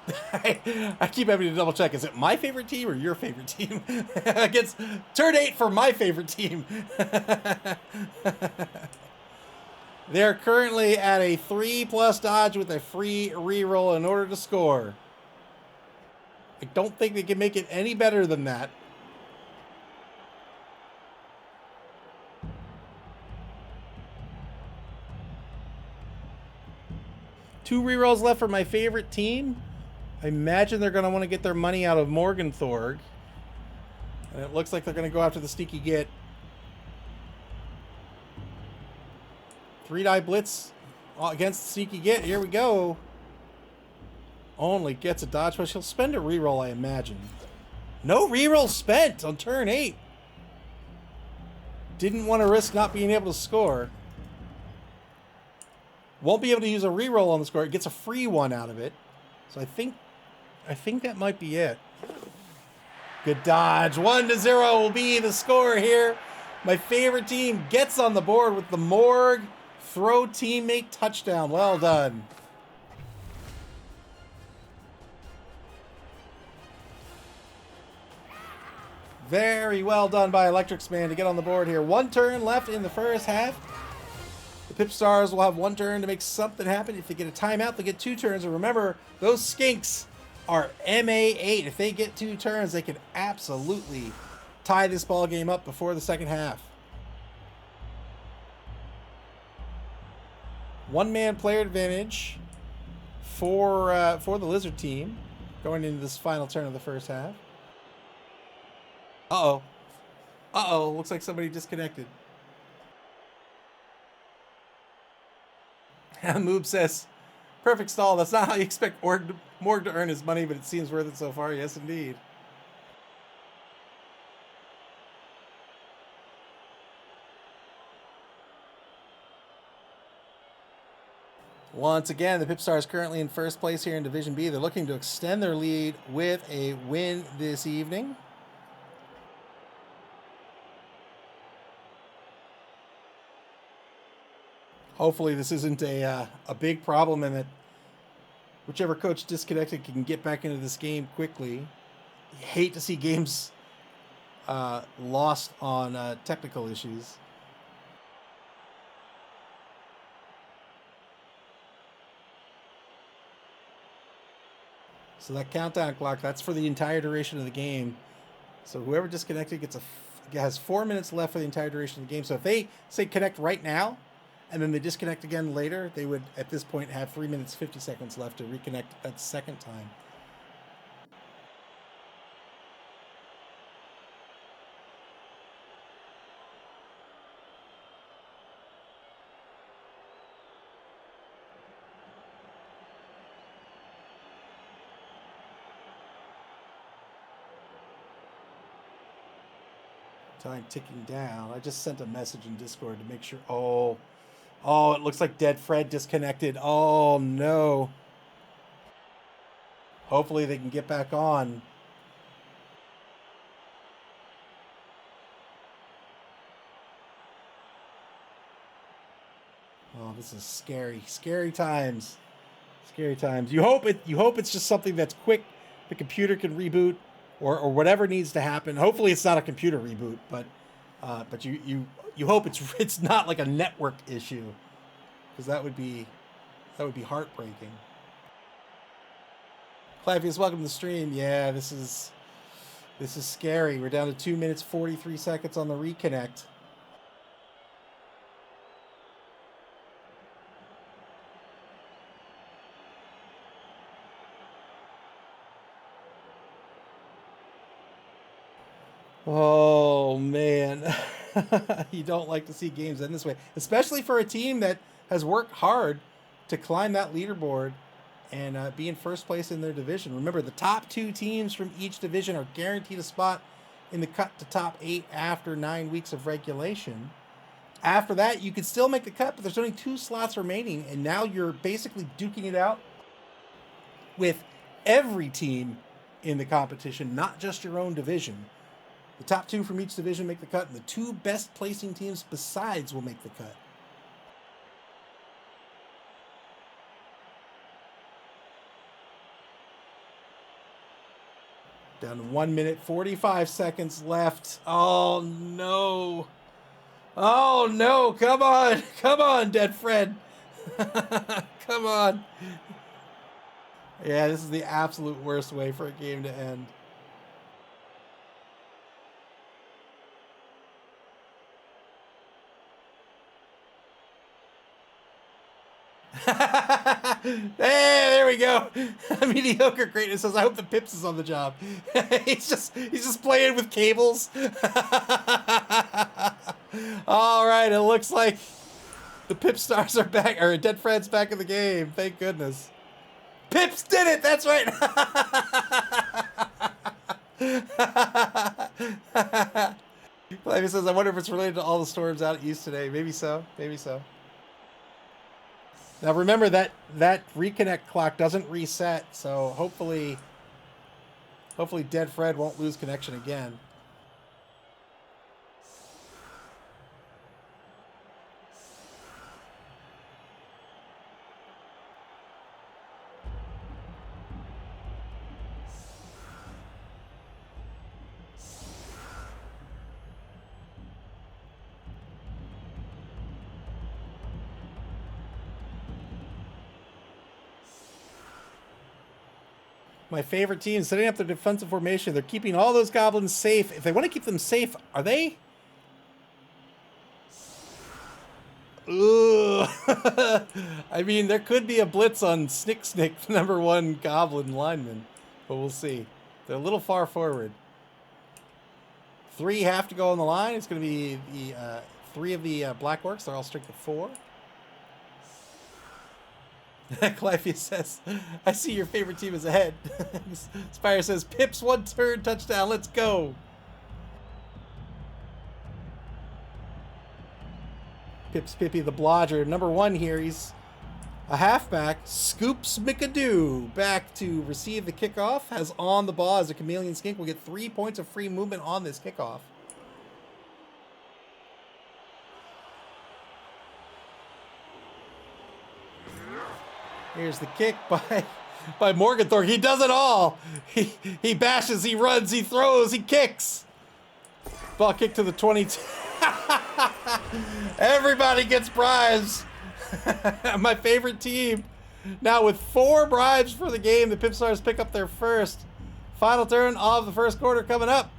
having to double check. Is it my favorite team or your favorite team? Against turn 8 for my favorite team. They're currently at a 3+ dodge with a free reroll in order to score. I don't think they can make it any better than that. Two rerolls left for my favorite team. I imagine they're going to want to get their money out of Morgenthorg. And it looks like they're going to go after the sneaky get. 3-die blitz against the sneaky get. Here we go. Only gets a dodge push. He'll spend a reroll, I imagine. No reroll spent on turn 8. Didn't want to risk not being able to score. Won't be able to use a reroll on the score. It gets a free one out of it. So I think that might be it. Good dodge. 1-0 will be the score here. My favorite team gets on the board with the Morg throw teammate touchdown. Well done. Very well done by Electrics Man to get on the board here. 1 turn left in the first half. The PipStars will have 1 turn to make something happen. If they get a timeout, they'll get 2 turns. And remember, those skinks are MA8. If they get 2 turns, they can absolutely tie this ball game up before the second half. One-man player advantage for the Lizard team going into this final turn of the first half. Uh-oh. Uh-oh. Looks like somebody disconnected. Moob says, perfect stall. That's not how you expect Morg to earn his money, but it seems worth it so far. Yes, indeed. Once again, the PipStars currently in first place here in Division B. They're looking to extend their lead with a win this evening. Hopefully this isn't a big problem and that whichever coach disconnected can get back into this game quickly. You hate to see games lost on technical issues. So that countdown clock, that's for the entire duration of the game. So whoever disconnected has 4 minutes left for the entire duration of the game. So if they say connect right now, and then they disconnect again later, they would at this point have 3 minutes 50 seconds left to reconnect that second time. Time ticking down. I just sent a message in Discord to make sure. Oh, it looks like Dead Fred disconnected. Oh, no. Hopefully they can get back on. Oh, this is scary. Scary times. Scary times. You hope it's just something that's quick. The computer can reboot or whatever needs to happen. Hopefully it's not a computer reboot, but you hope it's not like a network issue, because that would be heartbreaking. Clavius, welcome to the stream. Yeah, this is scary. We're down to 2 minutes 43 seconds on the reconnect. Oh man. You don't like to see games end this way, especially for a team that has worked hard to climb that leaderboard and be in first place in their division. Remember, the top 2 teams from each division are guaranteed a spot in the cut to top 8 after 9 weeks of regulation. After that, you can still make the cut, but there's only 2 slots remaining, and now you're basically duking it out with every team in the competition, not just your own division. The top 2 from each division make the cut, and the 2 best placing teams besides will make the cut. Down to 1 minute 45 seconds left. Oh no. Oh no, come on. Come on, Dead Fred. Come on. Yeah, this is the absolute worst way for a game to end. Hey, there we go. Mediocre greatness says, I hope the Pips is on the job. he's just playing with cables. All right, it looks like the PipStars are back, or Dead Fred's back in the game. Thank goodness. Pips did it. That's right. Flavia says, I wonder if it's related to all the storms out east today. Maybe so. Maybe so. Now remember that reconnect clock doesn't reset, so hopefully Dead Fred won't lose connection again. My favorite team setting up their defensive formation. They're keeping all those goblins safe. If they want to keep them safe, are they? Ugh. I mean, there could be a blitz on Snick, the #1 goblin lineman, but we'll see. They're a little far forward. 3 have to go on the line. It's going to be the 3 of the Black Orcs. They're all strength of 4. Clivey says, I see your favorite team is ahead. Spire says, Pips 1 turn touchdown. Let's go. Pips Pippy the Blodger, #1 here. He's a halfback. Scoops McAdoo back to receive the kickoff. Has on the ball as a chameleon skink. Will get 3 points of free movement on this kickoff. Here's the kick by Morgenthorpe. He does it all. He bashes, he runs, he throws, he kicks. Ball kick to the 22. Everybody gets bribes. My favorite team. Now with 4 bribes for the game, the PipStars pick up their first. Final turn of the first quarter coming up.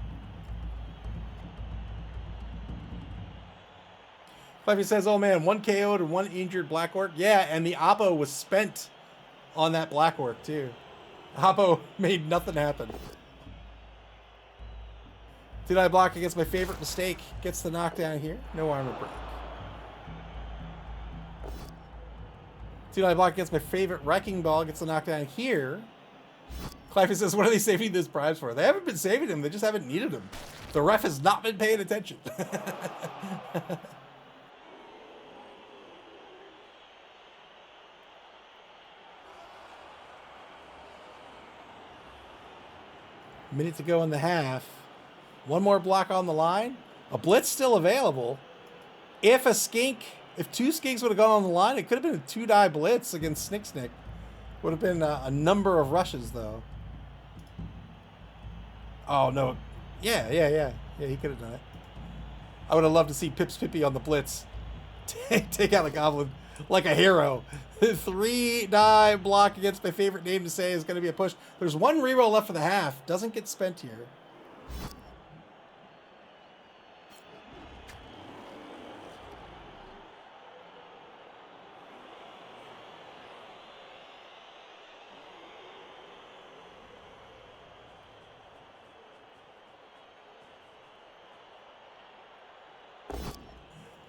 Cliffy says, oh man, 1 KO'd and 1 injured Black Orc. Yeah, and the Oppo was spent on that Black Orc too. Oppo made nothing happen. Did I block against my favorite mistake? Gets the knockdown here. No armor break. Did I block against my favorite wrecking ball? Gets the knockdown here. Cliffy says, what are they saving those bribes for? They haven't been saving them. They just haven't needed them. The ref has not been paying attention. Minute to go in the half. 1 more block on the line. A blitz still available. If 2 skinks would have gone on the line, it could have been a 2-die blitz against Snick. Would have been a number of rushes, though. Oh, no. Yeah, he could have done it. I would have loved to see Pips Pippy on the blitz. Take out the goblin like a hero. 3-die block against my favorite name to say is going to be a push. There's 1 reroll left for the half. Doesn't get spent here.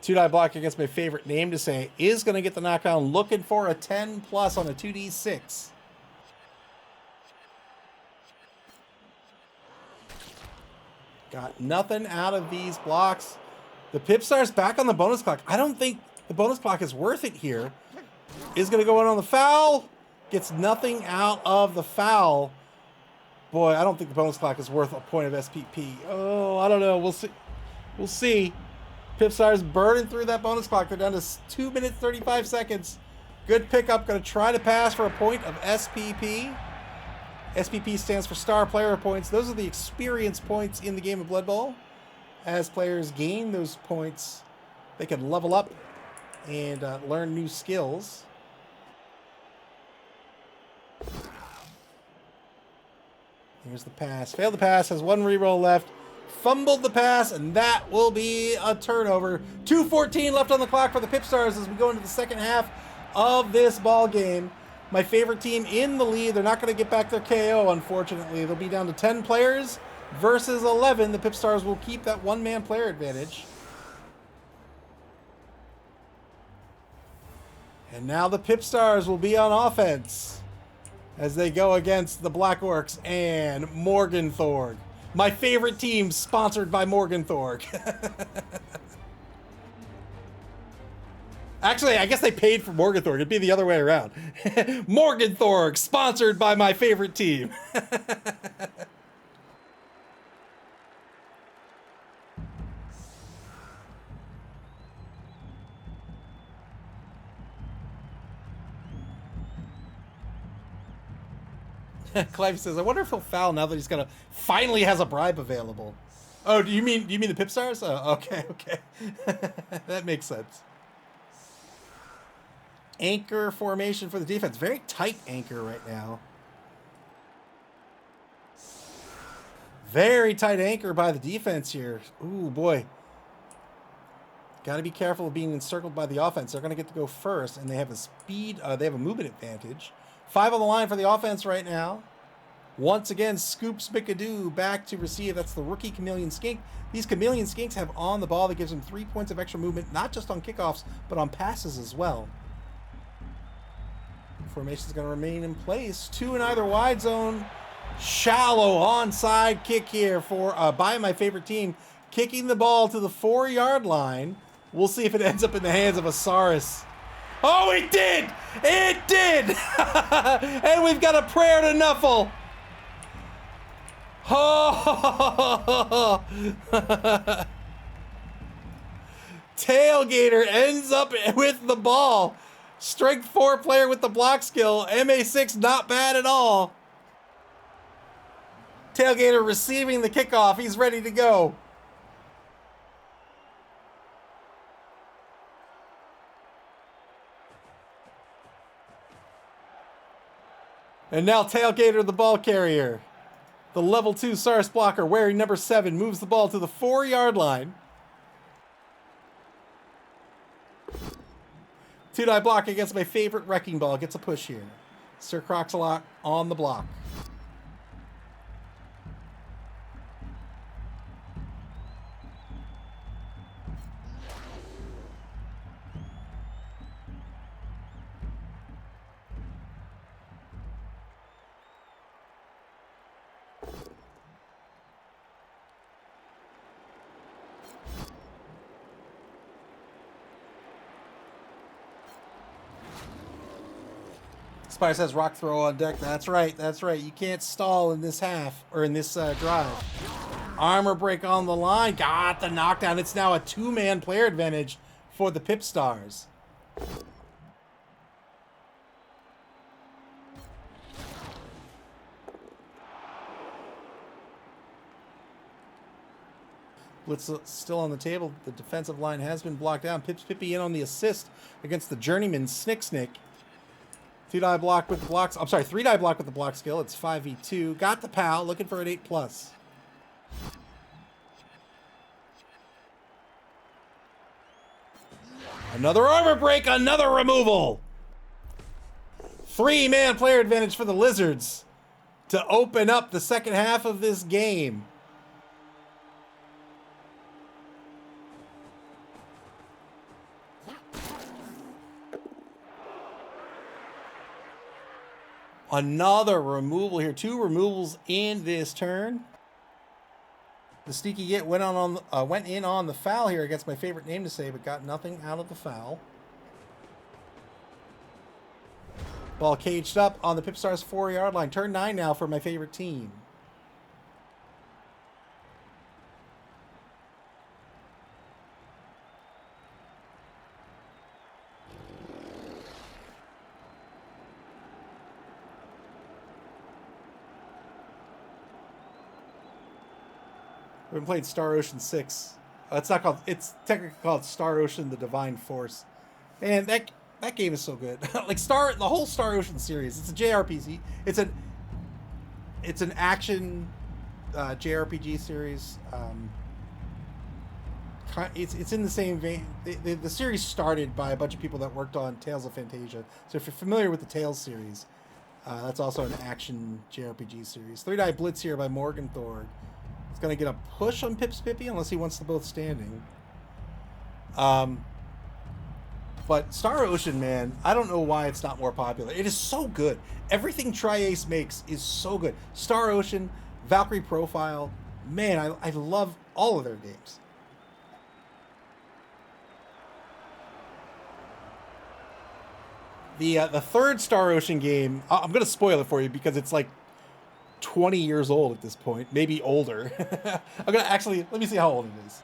Two-die block against my favorite name to say is going to get the knockdown. Looking for a 10+ on a 2d6. Got nothing out of these blocks. The PipStars back on the bonus clock. I don't think the bonus clock is worth it here. Is going to go in on the foul. Gets nothing out of the foul. Boy, I don't think the bonus clock is worth a point of SPP. Oh, I don't know. We'll see. We'll see. PipStars burning through that bonus clock. They're down to 2 minutes, 35 seconds. Good pickup. Going to try to pass for a point of SPP. SPP stands for Star Player Points. Those are the experience points in the game of Blood Bowl. As players gain those points, they can level up and learn new skills. Here's the pass. Failed the pass. Has 1 reroll left. Fumbled the pass, and that will be a turnover. 2:14 left on the clock for the PipStars as we go into the second half of this ball game. My favorite team in the lead. They're not going to get back their KO, unfortunately. They'll be down to 10 players versus 11. The PipStars will keep that 1-man player advantage. And now the PipStars will be on offense as they go against the Black Orcs and Morgenthorpe. My favorite team, sponsored by Morgenthorpe. Actually, I guess they paid for Morgenthorpe. It'd be the other way around. Morgenthorpe, sponsored by my favorite team. Clive says, I wonder if he'll foul now that he's gonna finally has a bribe available. Oh, do you mean the PipStars? Oh, okay. That makes sense. Anchor formation for the defense. Very tight anchor right now. Very tight anchor by the defense here. Ooh, boy. Got to be careful of being encircled by the offense. They're going to get to go first, and they have a speed, they have a movement advantage. 5 on the line for the offense right now. Once again, Scoops McAdoo back to receive. That's the rookie Chameleon Skink. These Chameleon Skinks have on the ball that gives them 3 points of extra movement, not just on kickoffs, but on passes as well. Formation is going to remain in place. 2 in either wide zone. Shallow onside kick here for by my favorite team, kicking the ball to the 4-yard line. We'll see if it ends up in the hands of Osiris. Oh, it did! It did! And we've got a prayer to Nuffle. Oh! Tailgater ends up with the ball. Strength 4 player with the block skill. MA6 not bad at all. Tailgater receiving the kickoff. He's ready to go. And now Tailgater, the ball carrier. The level 2 Sars blocker wearing number 7 moves the ball to the 4-yard line. 2-die block against my favorite Wrecking Ball. Gets a push here. Sir Croxalot on the block. Spire says rock throw on deck. That's right. That's right. You can't stall in this half or in this drive. Armor break on the line. Got the knockdown. It's now a 2-man player advantage for the PipStars. Blitz still on the table. The defensive line has been blocked down. Pippy in on the assist against the journeyman Snick. 2-die block with the blocks. I'm sorry, 3-die block with the block skill. It's 5v2. Got the pal. Looking for an 8+. Another armor break. Another removal. 3-man player advantage for the Lizards to open up the second half of this game. Another removal here. 2 removals in this turn. The sneaky git went in on the foul here against my favorite name to say, but got nothing out of the foul. Ball caged up on the PipStars 4-yard line. Turn 9 now for my favorite team. We've been playing Star Ocean 6. It's not called. It's technically called Star Ocean: The Divine Force. Man, that game is so good. Like the whole Star Ocean series. It's a JRPG. It's an action JRPG series. It's in the same vein. The series started by a bunch of people that worked on Tales of Fantasia. So if you're familiar with the Tales series, that's also an action JRPG series. 3-die blitz here by Morgenthor. It's going to get a push on Pippy unless he wants to both standing. But Star Ocean, man, I don't know why it's not more popular. It is so good. Everything Tri-Ace makes is so good. Star Ocean, Valkyrie Profile, man, I love all of their games. The third Star Ocean game, I'm going to spoil it for you because it's like 20 years old at this point, maybe older. I'm gonna actually, let me see how old it is.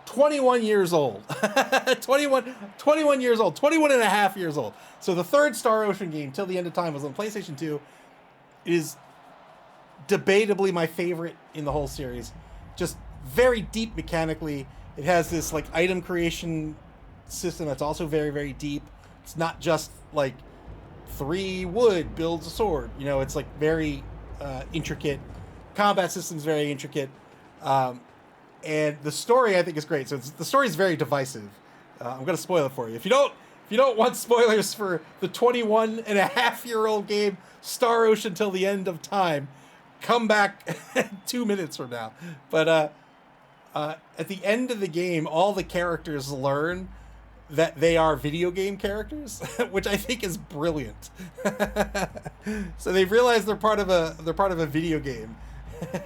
"21 years old." 21 years old. 21 and a half years old. So the third Star Ocean game, Till the End of Time, was on PlayStation 2. It is debatably my favorite in the whole series. Just very deep mechanically. It has this like item creation system that's also very, very deep. It's not just like 3 wood builds a sword. You know, it's like very intricate. Combat system's very intricate. And the story I think is great. So the story is very divisive. I'm going to spoil it for you. If you don't want spoilers for the 21-and-a-half-year-old game Star Ocean till the end of time, come back 2 minutes from now. But at the end of the game, all the characters learn that they are video game characters, which I think is brilliant. So they've realized they're part of a video game,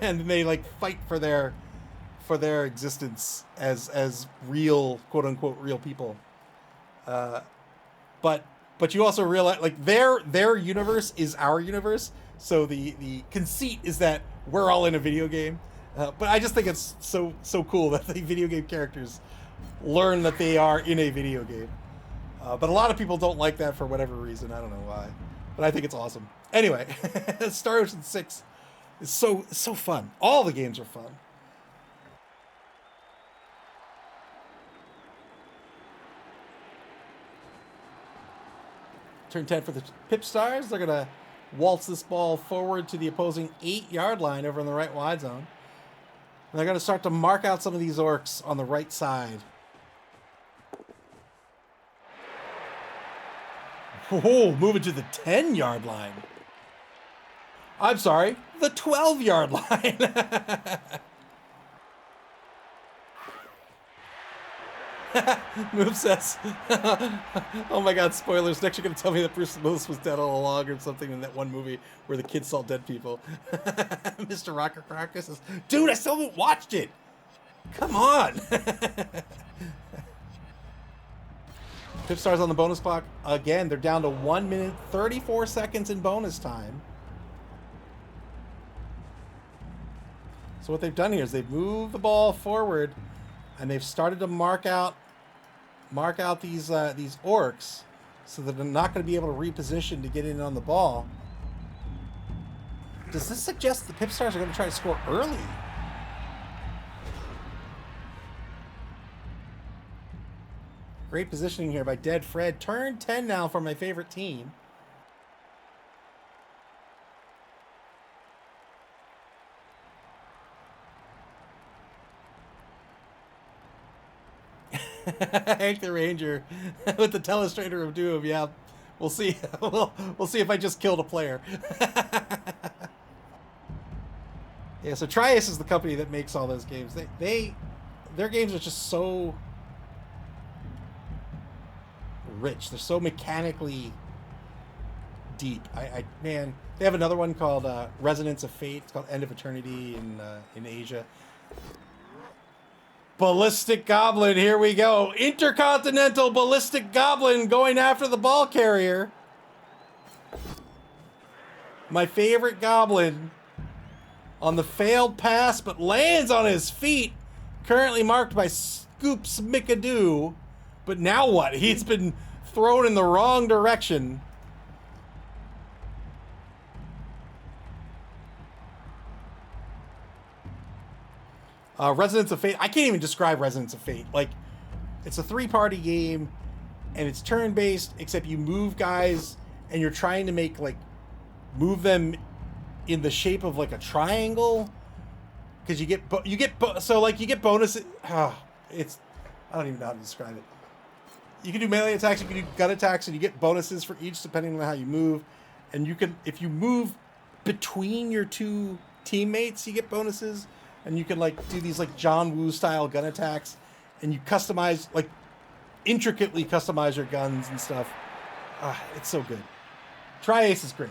and they like fight for their existence as real, quote unquote, real people. But you also realize like their universe is our universe. So the conceit is that we're all in a video game. But I just think it's so cool that the video game characters learn that they are in a video game. But a lot of people don't like that for whatever reason. I don't know why. But I think it's awesome. Anyway, Star Ocean 6 is so fun. All the games are fun. Turn 10 for the PipStars. They're going to waltz this ball forward to the opposing 8-yard line over in the right wide zone. And they're going to start to mark out some of these orcs on the right side. Oh, moving to the 10-yard line. I'm sorry, the 12-yard line. Move says, oh my god, spoilers. Next you're going to tell me that Bruce Willis was dead all along or something in that one movie where the kids saw dead people. Mr. Rocker Cracker says, dude, I still haven't watched it. Come on. PipStars on the bonus clock. Again, they're down to 1 minute, 34 seconds in bonus time. So what they've done here is they've moved the ball forward and they've started to mark out these orcs so that they're not going to be able to reposition to get in on the ball. Does this suggest the PipStars are going to try to score early? Great positioning here by Dead Fred. Turn 10 now for my favorite team. Hank the Ranger with the Telestrator of Doom. Yeah, we'll see. We'll see if I just killed a player. Yeah, so Tri-Ace is the company that makes all those games. Their games are just so rich. They're so mechanically deep. Man, they have another one called Resonance of Fate. It's called End of Eternity in Asia. Ballistic Goblin, here we go. Intercontinental Ballistic Goblin going after the ball carrier. My favorite Goblin on the failed pass, but lands on his feet. Currently marked by Scoops McAdoo. But now what? He's been thrown in the wrong direction. Resonance of Fate. I can't even describe Resonance of Fate. Like, it's a 3-party game, and it's turn-based, except you move guys, and you're trying to make, like, move them in the shape of, like, a triangle. Because you get bonuses. I don't even know how to describe it. You can do melee attacks, you can do gun attacks, and you get bonuses for each depending on how you move. And you can, if you move between your two teammates, you get bonuses. And you can like do these like John Woo style gun attacks, and you customize, like intricately customize your guns and stuff. It's so good. Tri-Ace is great.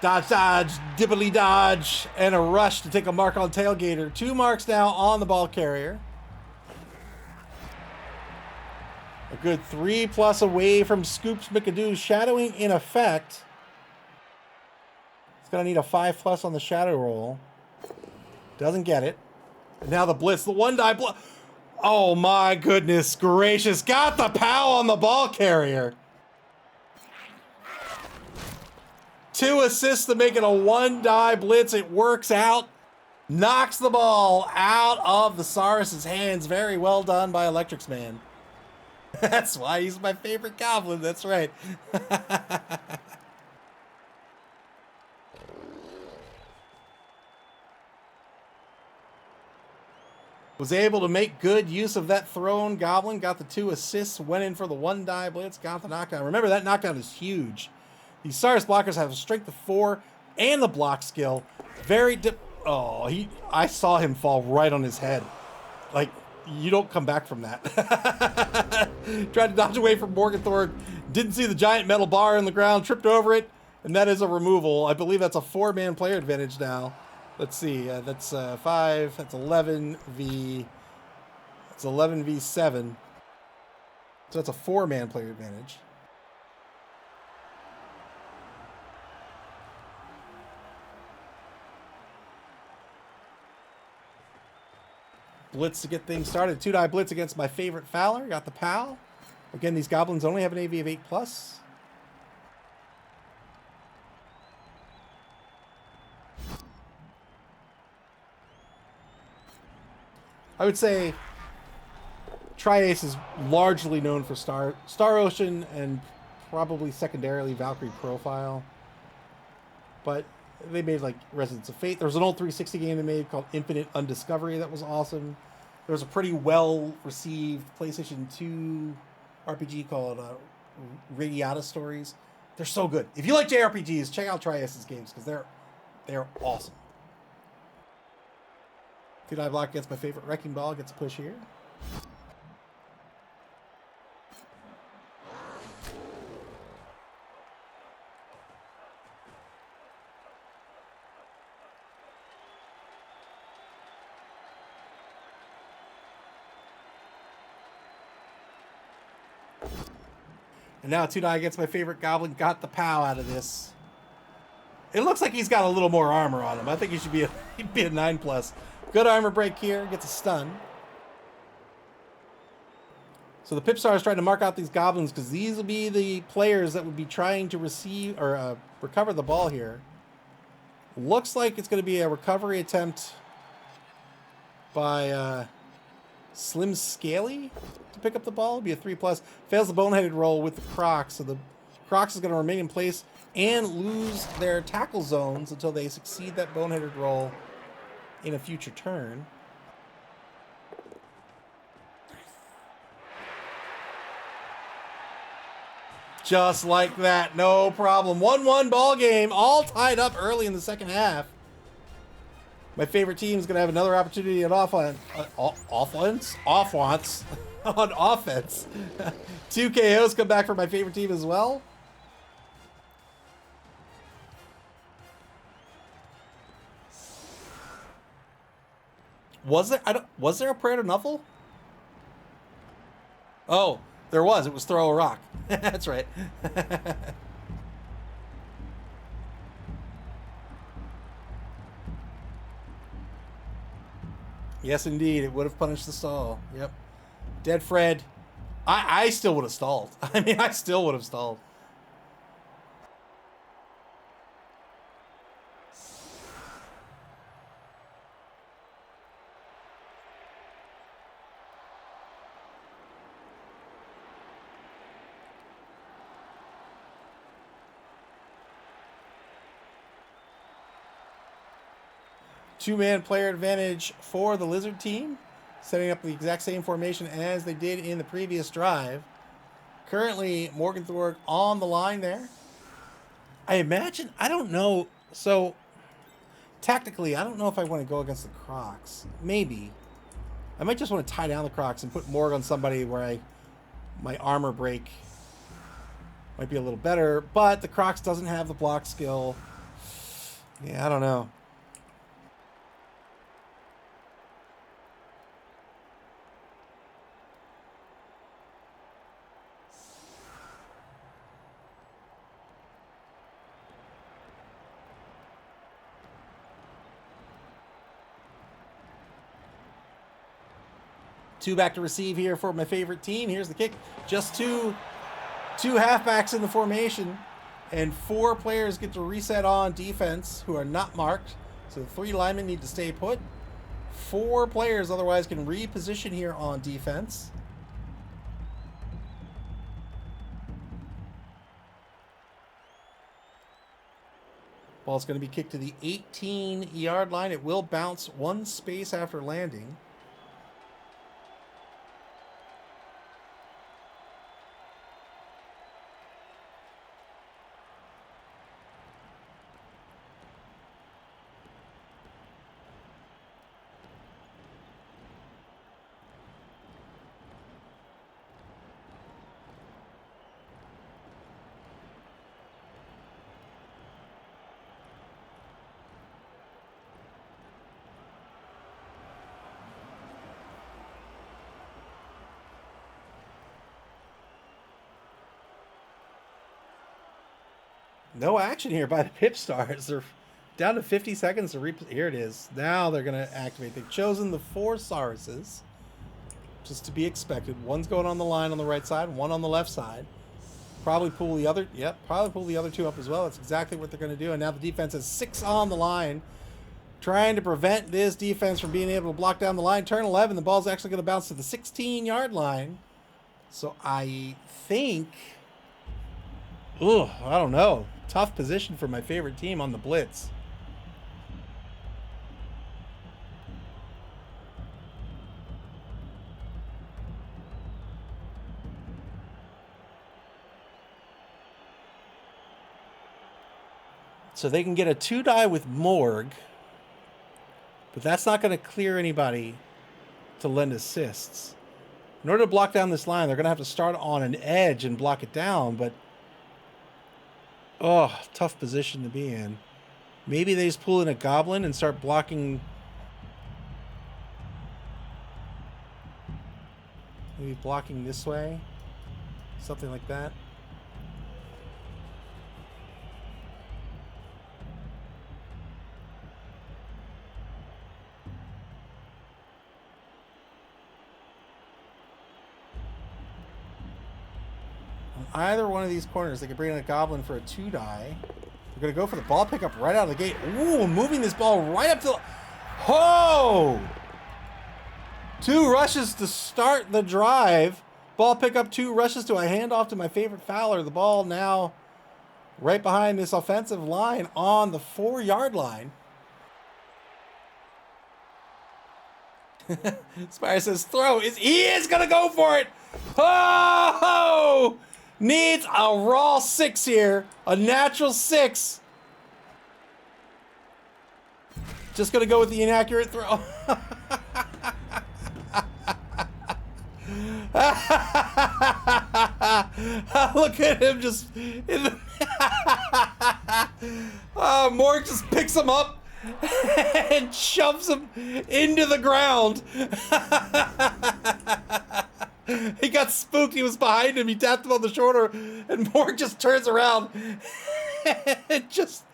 Dodge, dodge, dibbly dodge, and a rush to take a mark on Tailgater. 2 marks now on the ball carrier. A good 3+ away from Scoops McAdoo, shadowing in effect. He's going to need a 5+ on the shadow roll. Doesn't get it. And now the blitz, the 1-die blitz. Oh my goodness gracious. Got the POW on the ball carrier. 2 assists to make it a 1-die blitz. It works out. Knocks the ball out of the Saurus's hands. Very well done by Electrics Man. That's why he's my favorite goblin. That's right. Was able to make good use of that thrown goblin. Got the 2 assists. Went in for the 1-die blitz. Got the knockdown. Remember, that knockdown is huge. These Saurus blockers have a strength of 4 and the block skill. Very oh, I saw him fall right on his head. Like, you don't come back from that. Tried to dodge away from Morgenthorpe. Didn't see the giant metal bar in the ground. Tripped over it. And that is a removal. I believe that's a 4-man player advantage now. Let's see. That's 5. That's 11v. It's 11v7. So that's a 4-man player advantage. Blitz to get things started. 2-die blitz against my favorite Fowler. Got the POW. Again, these goblins only have an AV of 8+. I would say Tri-Ace is largely known for Star Ocean and probably secondarily Valkyrie Profile. But they made like Residence of Fate. There was an old 360 game they made called Infinite Undiscovery that was awesome. There was a pretty well-received PlayStation 2 RPG called Radiata Stories. They're so good. If you like JRPGs, check out Tri-Ace's games because they're awesome. 2-die block gets my favorite Wrecking Ball. Gets a push here. And now 2-die gets my favorite goblin. Got the POW out of this. It looks like he's got a little more armor on him. I think he should be he'd be a 9+. Good armor break here. Gets a stun. So the PipStars trying to mark out these goblins because these will be the players that would be trying to receive or recover the ball here. Looks like it's going to be a recovery attempt by Slim Scaly to pick up the ball. It'll be a 3+. Fails the boneheaded roll with the Crocs. So the Crocs is going to remain in place and lose their tackle zones until they succeed that boneheaded roll in a future turn. Just like that, no problem. 1-1 ball game, all tied up early in the second half. My favorite team is going to have another opportunity at offense. On offense. 2 KOs come back for my favorite team as well. Was there a prayer to Nuffle? Oh, there was. It was throw a rock. That's right. Yes, indeed. It would have punished the stall. Yep. Dead Fred. I still would have stalled. I mean, I still would have stalled. Two-man player advantage for the Lizard team, setting up the exact same formation as they did in the previous drive. Currently, Morgenthorpe on the line there. I imagine, I don't know, so tactically, I don't know if I want to go against the Crocs. Maybe. I might just want to tie down the Crocs and put Morg on somebody where my armor break might be a little better, but the Crocs doesn't have the block skill. Yeah, I don't know. Two back to receive here for my favorite team. Here's the kick. Just two halfbacks in the formation. And 4 players get to reset on defense who are not marked. So the 3 linemen need to stay put. 4 players otherwise can reposition here on defense. Ball's going to be kicked to the 18-yard line. It will bounce 1 space after landing. No action here by the PipStars. They're down to 50 seconds to here it is. Now they're going to activate. They've chosen the 4 Sauruses. Just to be expected. One's going on the line on the right side, one on the left side. Probably pull the other. Yep, probably pull the other 2 up as well. That's exactly what they're going to do. And now the defense has 6 on the line. Trying to prevent this defense from being able to block down the line. Turn 11. The ball's actually going to bounce to the 16-yard line. So I think... Ugh, I don't know. Tough position for my favorite team on the blitz. So they can get a 2-die with Morg, but that's not going to clear anybody to lend assists. In order to block down this line, they're going to have to start on an edge and block it down, but oh, tough position to be in. Maybe they just pull in a goblin and start blocking. Maybe blocking this way. Something like that. Either one of these corners, they could bring in a goblin for a 2-die. They're going to go for the ball pickup right out of the gate. Ooh, moving this ball right up to... Oh! 2 rushes to start the drive. Ball pickup, 2 rushes to a handoff to my favorite Fowler. The ball now right behind this offensive line on the 4-yard line. Spire says throw. He is going to go for it. Oh! Needs a raw 6 here. A natural 6. Just going to go with the inaccurate throw. Look at him just... Morg just picks him up and shoves him into the ground. He got spooked. He was behind him. He tapped him on the shoulder, and Morg just turns around and just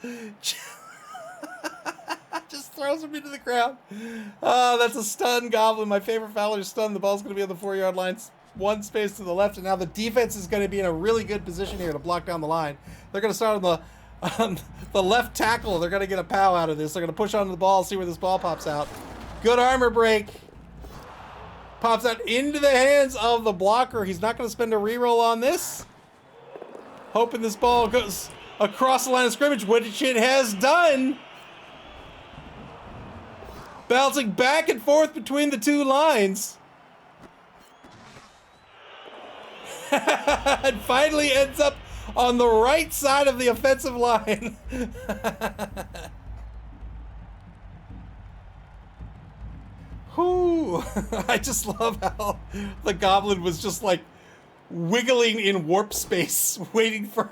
throws him into the ground. Oh, that's a stun goblin. My favorite Fowler stun. The ball's going to be on the 4-yard line. 1 space to the left, and now the defense is going to be in a really good position here to block down the line. They're going to start on the left tackle. They're going to get a pow out of this. They're going to push onto the ball, see where this ball pops out. Good armor break. Pops out into the hands of the blocker. He's not going to spend a reroll on this. Hoping this ball goes across the line of scrimmage, which it has done. Bouncing back and forth between the 2 lines. And finally ends up on the right side of the offensive line. Whew. I just love how the goblin was just like wiggling in warp space, waiting for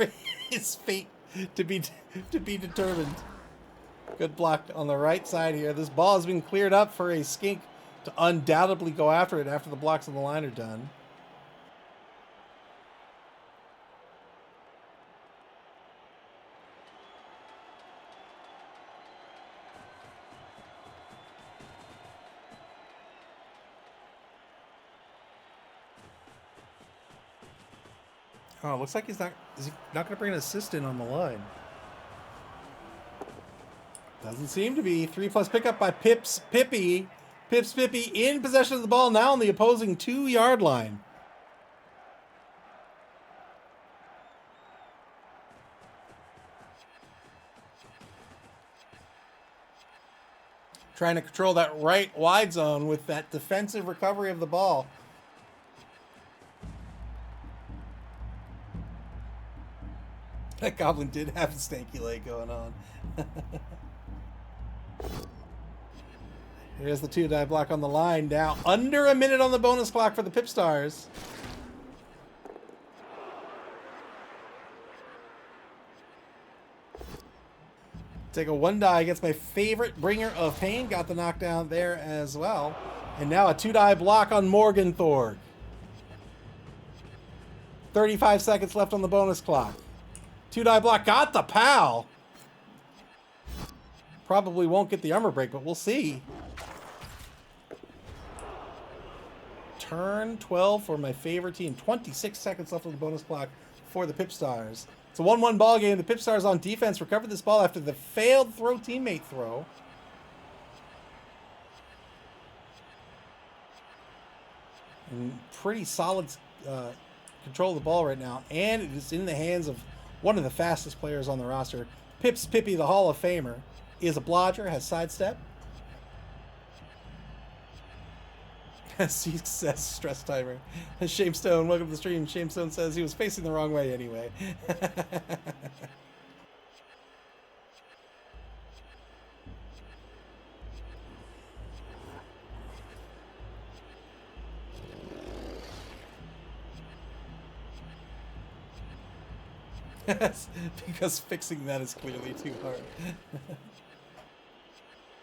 his fate to be determined. Good block on the right side here. This ball has been cleared up for a skink to undoubtedly go after it after the blocks on the line are done. Oh, looks like he's not. Is he not going to bring an assistant on the line? Doesn't seem to be. 3+ pickup by Pippi. Pippi in possession of the ball now on the opposing 2-yard line. Trying to control that right wide zone with that defensive recovery of the ball. That Goblin did have a stanky leg going on. Here's the 2-die block on the line. Now under a minute on the bonus clock for the PipStars. Take a 1-die against my favorite bringer of pain. Got the knockdown there as well. And now a 2-die block on Morgenthorpe. 35 seconds left on the bonus clock. 2-die block. Got the POW. Probably won't get the armor break, but we'll see. Turn 12 for my favorite team. 26 seconds left on the bonus clock for the PipStars. It's a 1-1 ball game. The PipStars on defense recovered this ball after the failed teammate throw. And pretty solid control of the ball right now. And it is in the hands of one of the fastest players on the roster. Pippi, the Hall of Famer, is a blodger, has sidestep. Success stress timer. Shamestone, welcome to the stream. Shamestone says he was facing the wrong way anyway. Because fixing that is clearly too hard.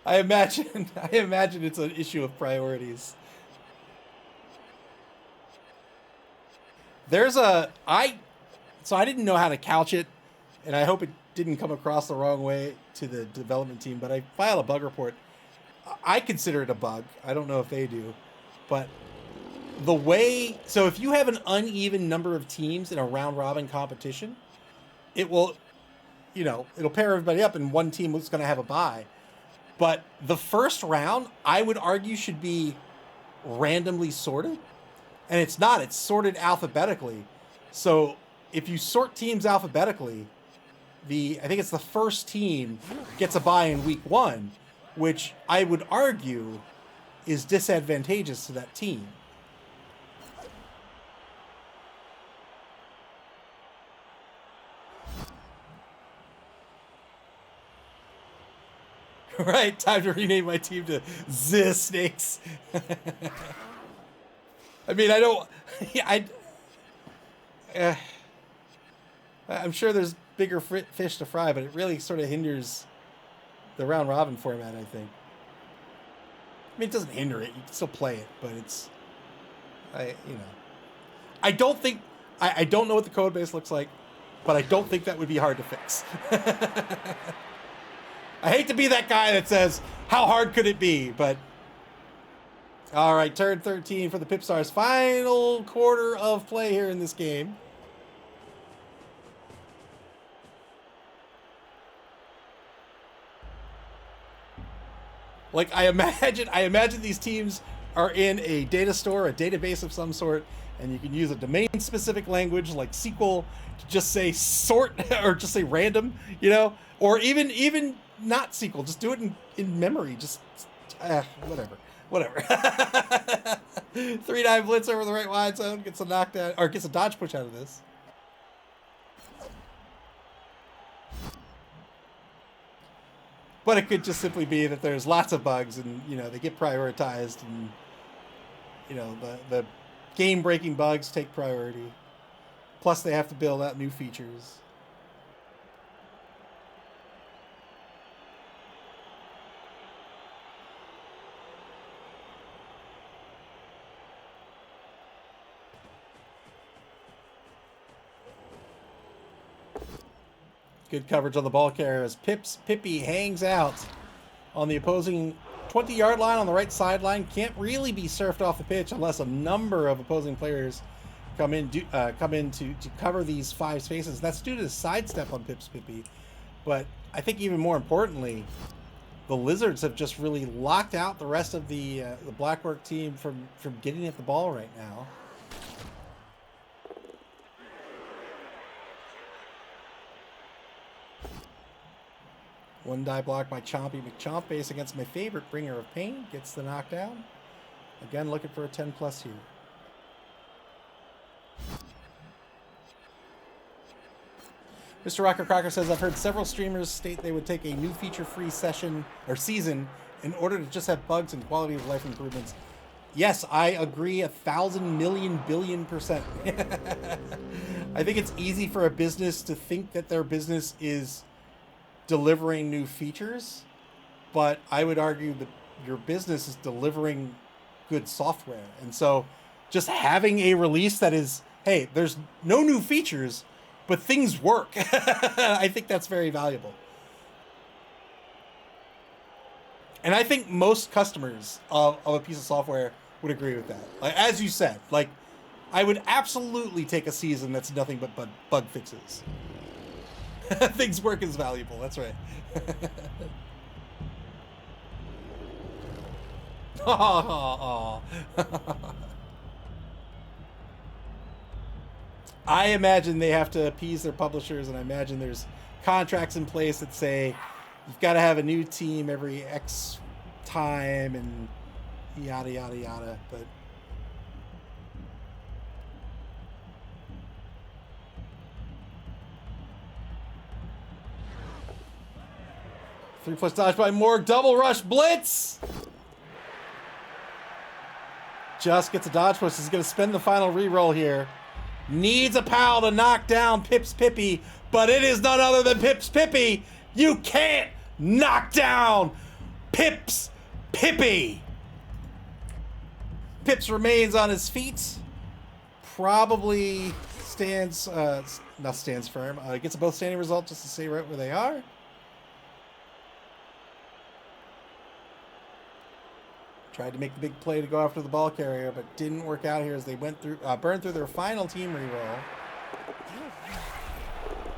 I imagine it's an issue of priorities. So I didn't know how to couch it, and I hope it didn't come across the wrong way to the development team, but I file a bug report. I consider it a bug. I don't know if they do, but so if you have an uneven number of teams in a round robin competition, it will, it'll pair everybody up and one team is going to have a bye. But the first round, I would argue, should be randomly sorted. And it's not. It's sorted alphabetically. So if you sort teams alphabetically, I think it's the first team gets a bye in week 1, which I would argue is disadvantageous to that team. Right, time to rename my team to Z Snakes. I mean, I'm sure there's bigger fish to fry, but it really sort of hinders the round robin format, I think. I mean, it doesn't hinder it. You can still play it, but I don't think, I don't know what the code base looks like, but I don't think that would be hard to fix. I hate to be that guy that says, how hard could it be? But, all right, turn 13 for the PipStars. Final quarter of play here in this game. Like, I imagine these teams are in a data store, a database of some sort, and you can use a domain-specific language like SQL to just say sort or just say random, or even not SQL. Just do it in memory. Just whatever. 3-9 blitz over the right wide zone, gets a knockdown or gets a dodge push out of this. But it could just simply be that there's lots of bugs and, they get prioritized and, the game-breaking bugs take priority. Plus they have to build out new features. Good coverage on the ball carrier as Pippi hangs out on the opposing 20-yard line on the right sideline. Can't really be surfed off the pitch unless a number of opposing players come in to cover these 5 spaces. That's due to the sidestep on Pips Pippi. But I think even more importantly, the Lizards have just really locked out the rest of the Blackwork team from getting at the ball right now. One die block by Chompy McChomp base against my favorite Bringer of Pain. Gets the knockdown. Again, looking for a 10+ here. Mr. Rocker Crocker says, I've heard several streamers state they would take a new feature-free session or season in order to just have bugs and quality of life improvements. Yes, I agree 1,000,000,000,000,000,000%. I think it's easy for a business to think that their business is delivering new features, but I would argue that your business is delivering good software. And so just having a release that is, hey, there's no new features, but things work. I think that's very valuable. And I think most customers of a piece of software would agree with that. Like, as you said, like, I would absolutely take a season that's nothing but bug fixes. Things work is valuable. That's right. I imagine they have to appease their publishers, and I imagine there's contracts in place that say you've got to have a new team every X time and yada, yada, yada. But +3 dodge by Morg. Double rush blitz. Just gets a dodge push. He's going to spend the final reroll here. Needs a pal to knock down Pips Pippi, but it is none other than Pips Pippi. You can't knock down Pips Pippi. Pips remains on his feet. Probably stands, not stands firm. Gets a both standing result just to stay right where they are. Tried to make the big play to go after the ball carrier, but didn't work out here as they went through, burned through their final team reroll.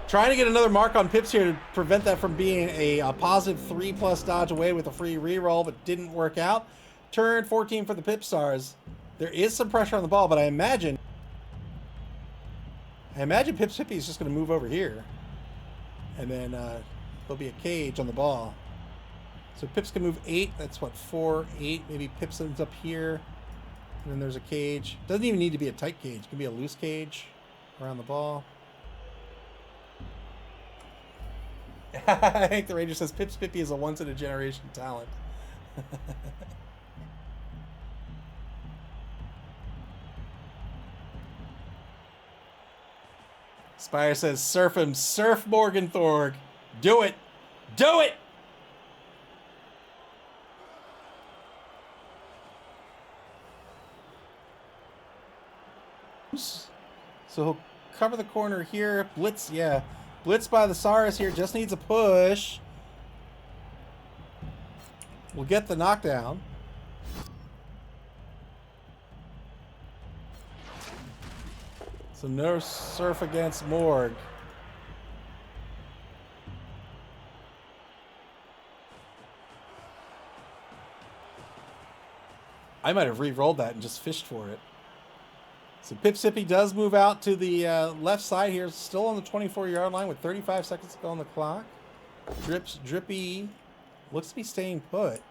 Trying to get another mark on Pips here to prevent that from being a positive 3+ dodge away with a free reroll, but didn't work out. Turn 14 for the PipStars. There is some pressure on the ball, but I imagine Pips Pippi is just going to move over here, and then there'll be a cage on the ball. So Pips can move 8. That's what, 4, 8. Maybe Pips ends up here. And then there's a cage. Doesn't even need to be a tight cage. It can be a loose cage around the ball. I think the Ranger says Pips Pippi is a once-in-a-generation talent. Spire says, surf him. Surf Morgenthorg. Do it. Do it! So he'll cover the corner here. Blitz, yeah. Blitz by the Saurus here. Just needs a push. We'll get the knockdown. So no surf against Morg. I might have re-rolled that and just fished for it. So Pips Pippi does move out to the left side here, still on the 24-yard line with 35 seconds to go on the clock. Drippy looks to be staying put.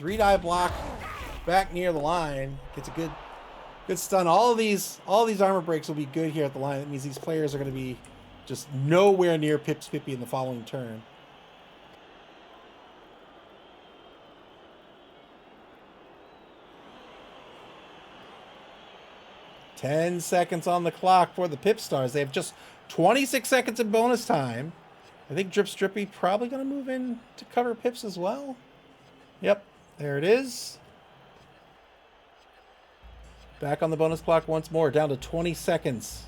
3-die block back near the line. Gets a good stun. All these armor breaks will be good here at the line. That means these players are going to be just nowhere near Pips Pippi in the following turn. Ten seconds on the clock for the PipStars. They have just 26 seconds in bonus time. I think Drippy probably going to move in to cover Pips as well. Yep, there it is. Back on the bonus clock once more, down to 20 seconds.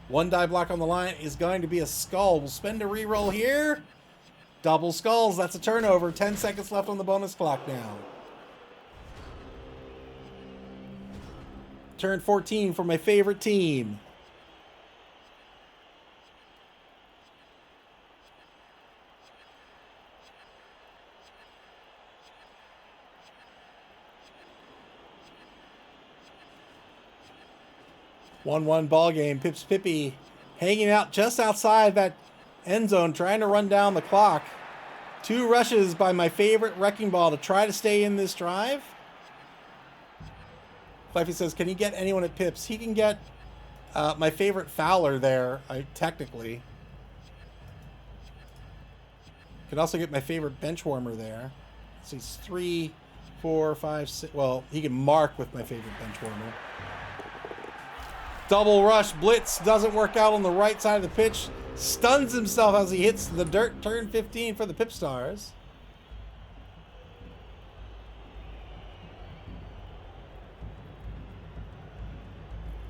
One die block on the line is going to be a skull. We'll spend a reroll here. Double skulls, that's a turnover. 10 seconds left on the bonus clock now. turn 14 for my favorite team. One ball game. Pips Pippy hanging out just outside that end zone, trying to run down the clock. 2 rushes by my favorite wrecking ball to try to stay in this drive. Clefty says, can he get anyone at Pips? He can get my favorite Fowler there, technically. Can also get my favorite bench warmer there. So he's 3, 4, 5, 6. Well, he can mark with my favorite bench warmer. Double rush blitz doesn't work out on the right side of the pitch. Stuns himself as he hits the dirt. Turn 15 for the PipStars.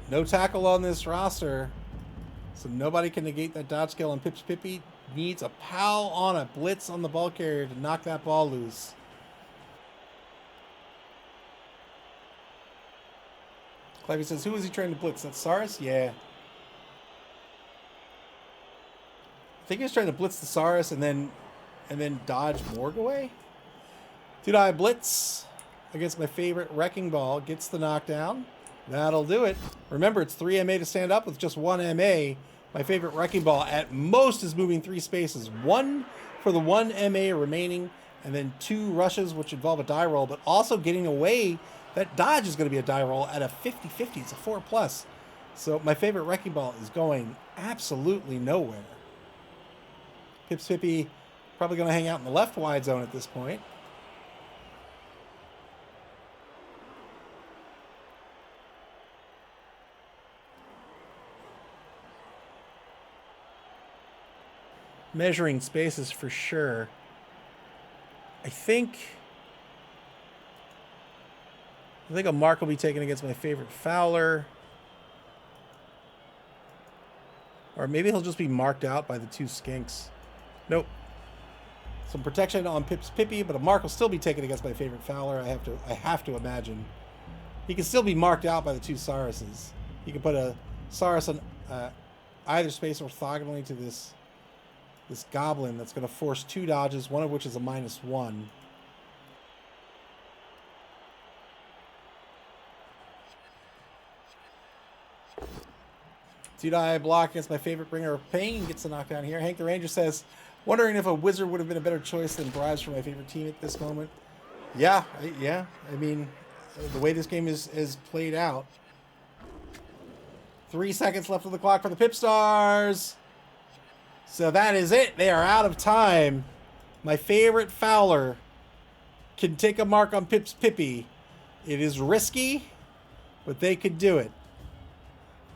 No tackle on this roster, so nobody can negate that dodge skill. And Pips Pippy needs a pal on a blitz on the ball carrier to knock that ball loose. Clevy says, who is he trying to blitz? That's Saurus? Yeah. I think he was trying to blitz the Saurus and then dodge Morg away. Dude, I blitz against my favorite wrecking ball. Gets the knockdown. That'll do it. Remember, it's 3 MA to stand up with just 1 MA. My favorite wrecking ball at most is moving 3 spaces. 1 for the 1 MA remaining, and then 2 rushes, which involve a die roll, but also getting away. That dodge is going to be a die roll at a 50-50. It's a 4+. So my favorite wrecking ball is going absolutely nowhere. Pips Pippy probably going to hang out in the left wide zone at this point. Measuring spaces for sure. I think a mark will be taken against my favorite Fowler. Or maybe he'll just be marked out by the 2 skinks. Nope. Some protection on Pips Pippy, but a mark will still be taken against my favorite Fowler. I have to imagine. He can still be marked out by the 2 Sauruses. You can put a Saurus on either space orthogonally to this goblin that's going to force 2 dodges, one of which is a -1. Dude, block against my favorite bringer of pain. Gets the knockdown here. Hank the Ranger says, wondering if a wizard would have been a better choice than bribes for my favorite team at this moment. Yeah. I mean, the way this game is played out. 3 seconds left on the clock for the PipStars. So that is it. They are out of time. My favorite Fowler can take a mark on Pips Pippy. It is risky, but they could do it.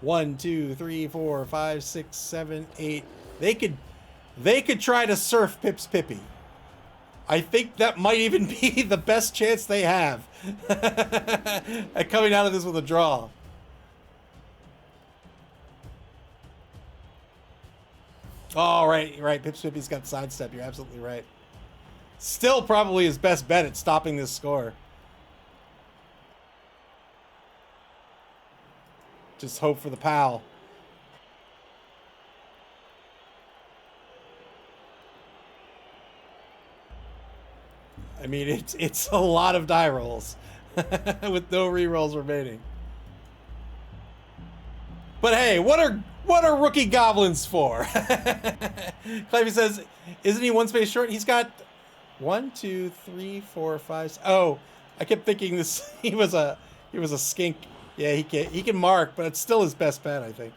1, 2, 3, 4, 5, 6, 7, 8. They could try to surf Pips Pippy. I think that might even be the best chance they have at coming out of this with a draw. Oh, right. Pips Pippy's got sidestep. You're absolutely right. Still probably his best bet at stopping this score. Just hope for the pal. I mean, it's a lot of die rolls with no re-rolls remaining. But hey, what are rookie goblins for? Clevy says, isn't he 1 space short? He's got 1, 2, 3, 4, 5. Oh, I kept thinking this. He was a skink. Yeah, he can mark, but it's still his best bet, I think.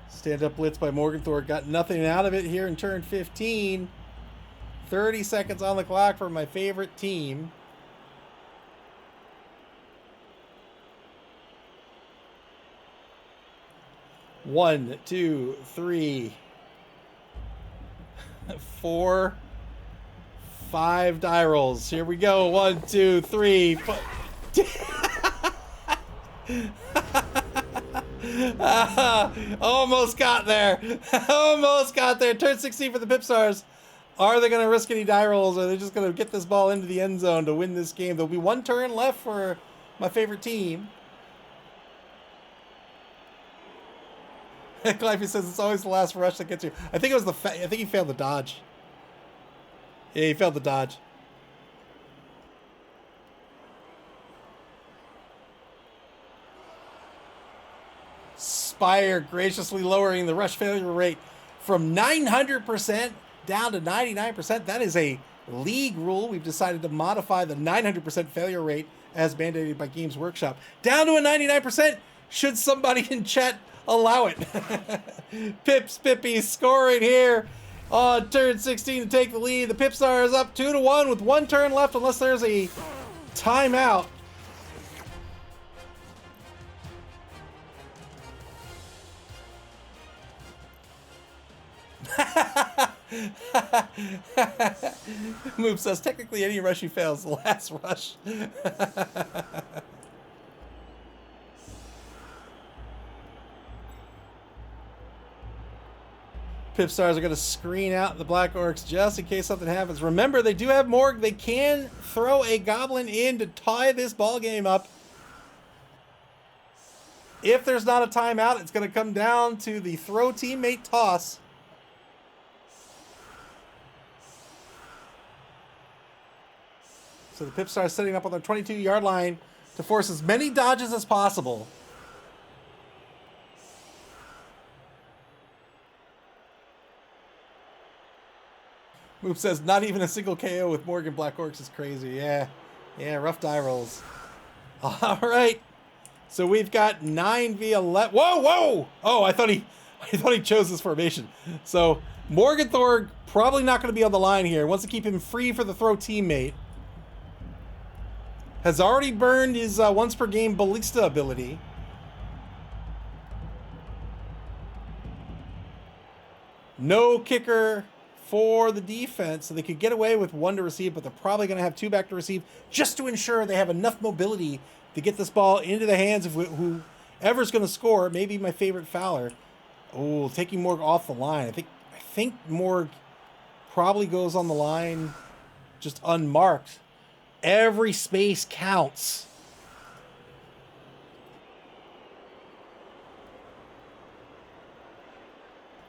Stand-up blitz by Morgenthor. Got nothing out of it here in turn 15. 30 seconds on the clock for my favorite team. One, 2, 3, 4, 5 die rolls. Here we go. 1, 2, 3. Almost got there. Almost got there. Turn 16 for the PipStars. Are they going to risk any die rolls, or are they just going to get this ball into the end zone to win this game? There'll be one turn left for my favorite team. Cliffy says it's always the last rush that gets you. I think it was I think he failed the dodge. Yeah, he failed the dodge. Spire graciously lowering the rush failure rate from 900% down to 99%. That is a league rule. We've decided to modify the 900% failure rate as mandated by Games Workshop down to a 99%. Should somebody in chat allow it? Pippy scoring here on turn 16 to take the lead. The PipStars up 2-1 with one turn left unless there's a timeout. Move says technically any rush you fail is the last rush. PipStars are going to screen out the Black Orcs just in case something happens. Remember, they do have Morg. They can throw a Goblin in to tie this ball game up. If there's not a timeout, it's going to come down to the throw teammate toss. So the PipStars setting up on their 22-yard line to force as many dodges as possible. Moop says, not even a single KO with Morgan Black Orcs is crazy. Yeah, rough die rolls. All right. So we've got 9v11. Whoa! Oh, I thought he chose this formation. So Morgan Thorg probably not going to be on the line here. Wants to keep him free for the throw teammate. Has already burned his once per game ballista ability. No kicker for the defense, so they could get away with one to receive, but they're probably going to have two back to receive just to ensure they have enough mobility to get this ball into the hands of whoever's going to score. Maybe my favorite Fowler. Oh, taking Morg off the line. I think Morg probably goes on the line just unmarked. Every space counts.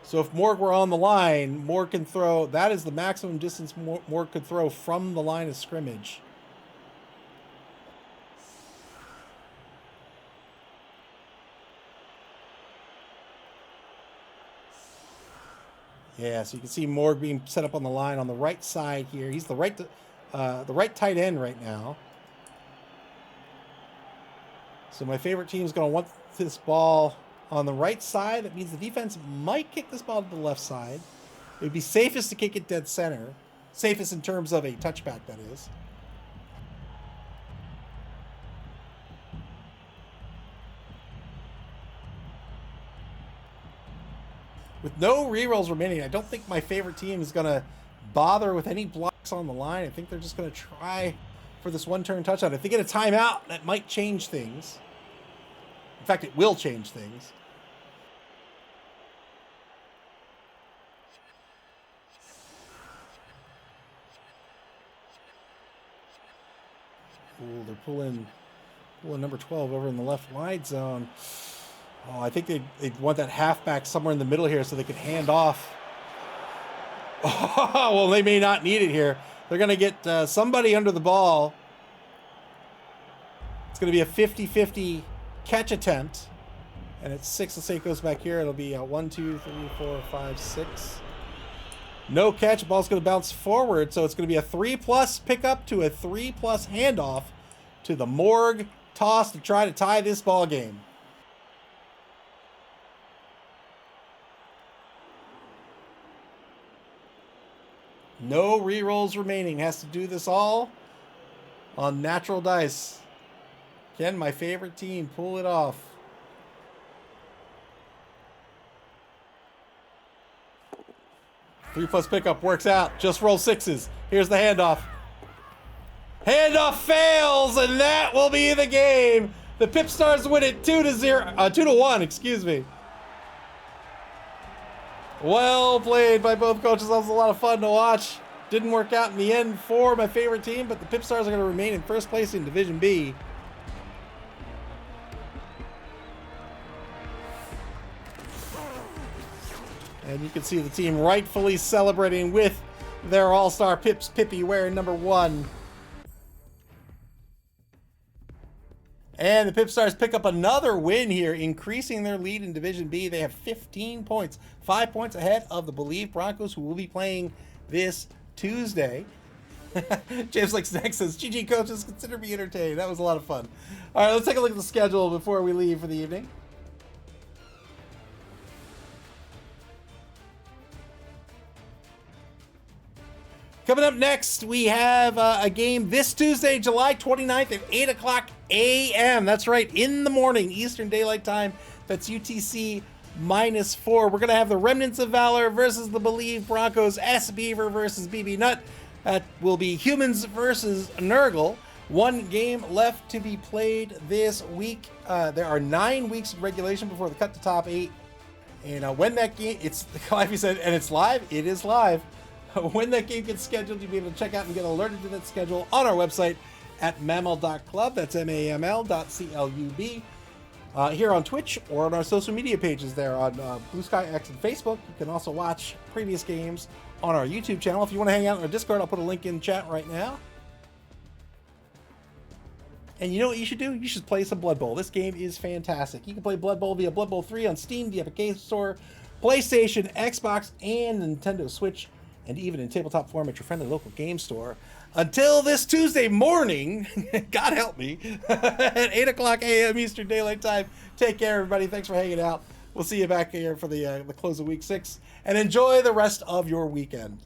So if Morg were on the line, Morg can throw. That is the maximum distance Morg could throw from the line of scrimmage. Yeah, so you can see Morg being set up on the line on the right side here. He's the right tight end right now. So my favorite team is going to want this ball on the right side. That means the defense might kick this ball to the left side. It would be safest to kick it dead center. Safest in terms of a touchback, that is. With no rerolls remaining, I don't think my favorite team is going to bother with any blocks on the line. I think they're just going to try for this one-turn touchdown. If they get a timeout, that might change things. In fact, it will change things. Ooh, they're pulling number 12 over in the left wide zone. Oh, I think they'd want that halfback somewhere in the middle here so they could hand off. Oh, well, they may not need it here. They're going to get somebody under the ball. It's going to be a 50-50 catch attempt. And it's 6. Let's say it goes back here. It'll be 1, 2, 3, 4, 5, 6. No catch. Ball's going to bounce forward. So it's going to be a 3+ pickup to a 3+ handoff to the Morg toss to try to tie this ball game. No rerolls remaining. Has to do this all on natural dice. Can my favorite team pull it off? Three plus pickup works out. Just roll 6s. Here's the handoff. Handoff fails, and that will be the game. The PipStars win it 2-1, excuse me. Well played by both coaches. That was a lot of fun to watch. Didn't work out in the end for my favorite team, but the PipStars are going to remain in first place in Division B. And you can see the team rightfully celebrating with their all-star Pips Pippy wearing number 1. And the PipStars pick up another win here, increasing their lead in Division B. They have 15 points, 5 points ahead of the Believe Broncos, who will be playing this Tuesday. James Lake Next says, GG coaches, consider me entertained. That was a lot of fun. All right, let's take a look at the schedule before we leave for the evening. Coming up next, we have a game this Tuesday, July 29th at 8 o'clock a.m. That's right, in the morning, Eastern Daylight Time. That's UTC -4. We're going to have the Remnants of Valor versus the Believe Broncos, S Beaver versus BB Nut. That will be Humans versus Nurgle. One game left to be played this week. There are 9 weeks of regulation before the cut to top 8. And when that game, it's like we said, and it's live, it is live. When that game gets scheduled, you'll be able to check out and get alerted to that schedule on our website at maml.club. That's MAML.CLUB. Here on Twitch or on our social media pages there on Blue Sky X and Facebook. You can also watch previous games on our YouTube channel. If you want to hang out in our Discord, I'll put a link in chat right now. And you know what you should do? You should play some Blood Bowl. This game is fantastic. You can play Blood Bowl via Blood Bowl 3 on Steam, the Epic Games Store, PlayStation, Xbox, and Nintendo Switch, and even in tabletop form at your friendly local game store. Until this Tuesday morning, God help me, at 8 o'clock a.m. Eastern Daylight Time. Take care, everybody. Thanks for hanging out. We'll see you back here for the close of Week 6, and enjoy the rest of your weekend.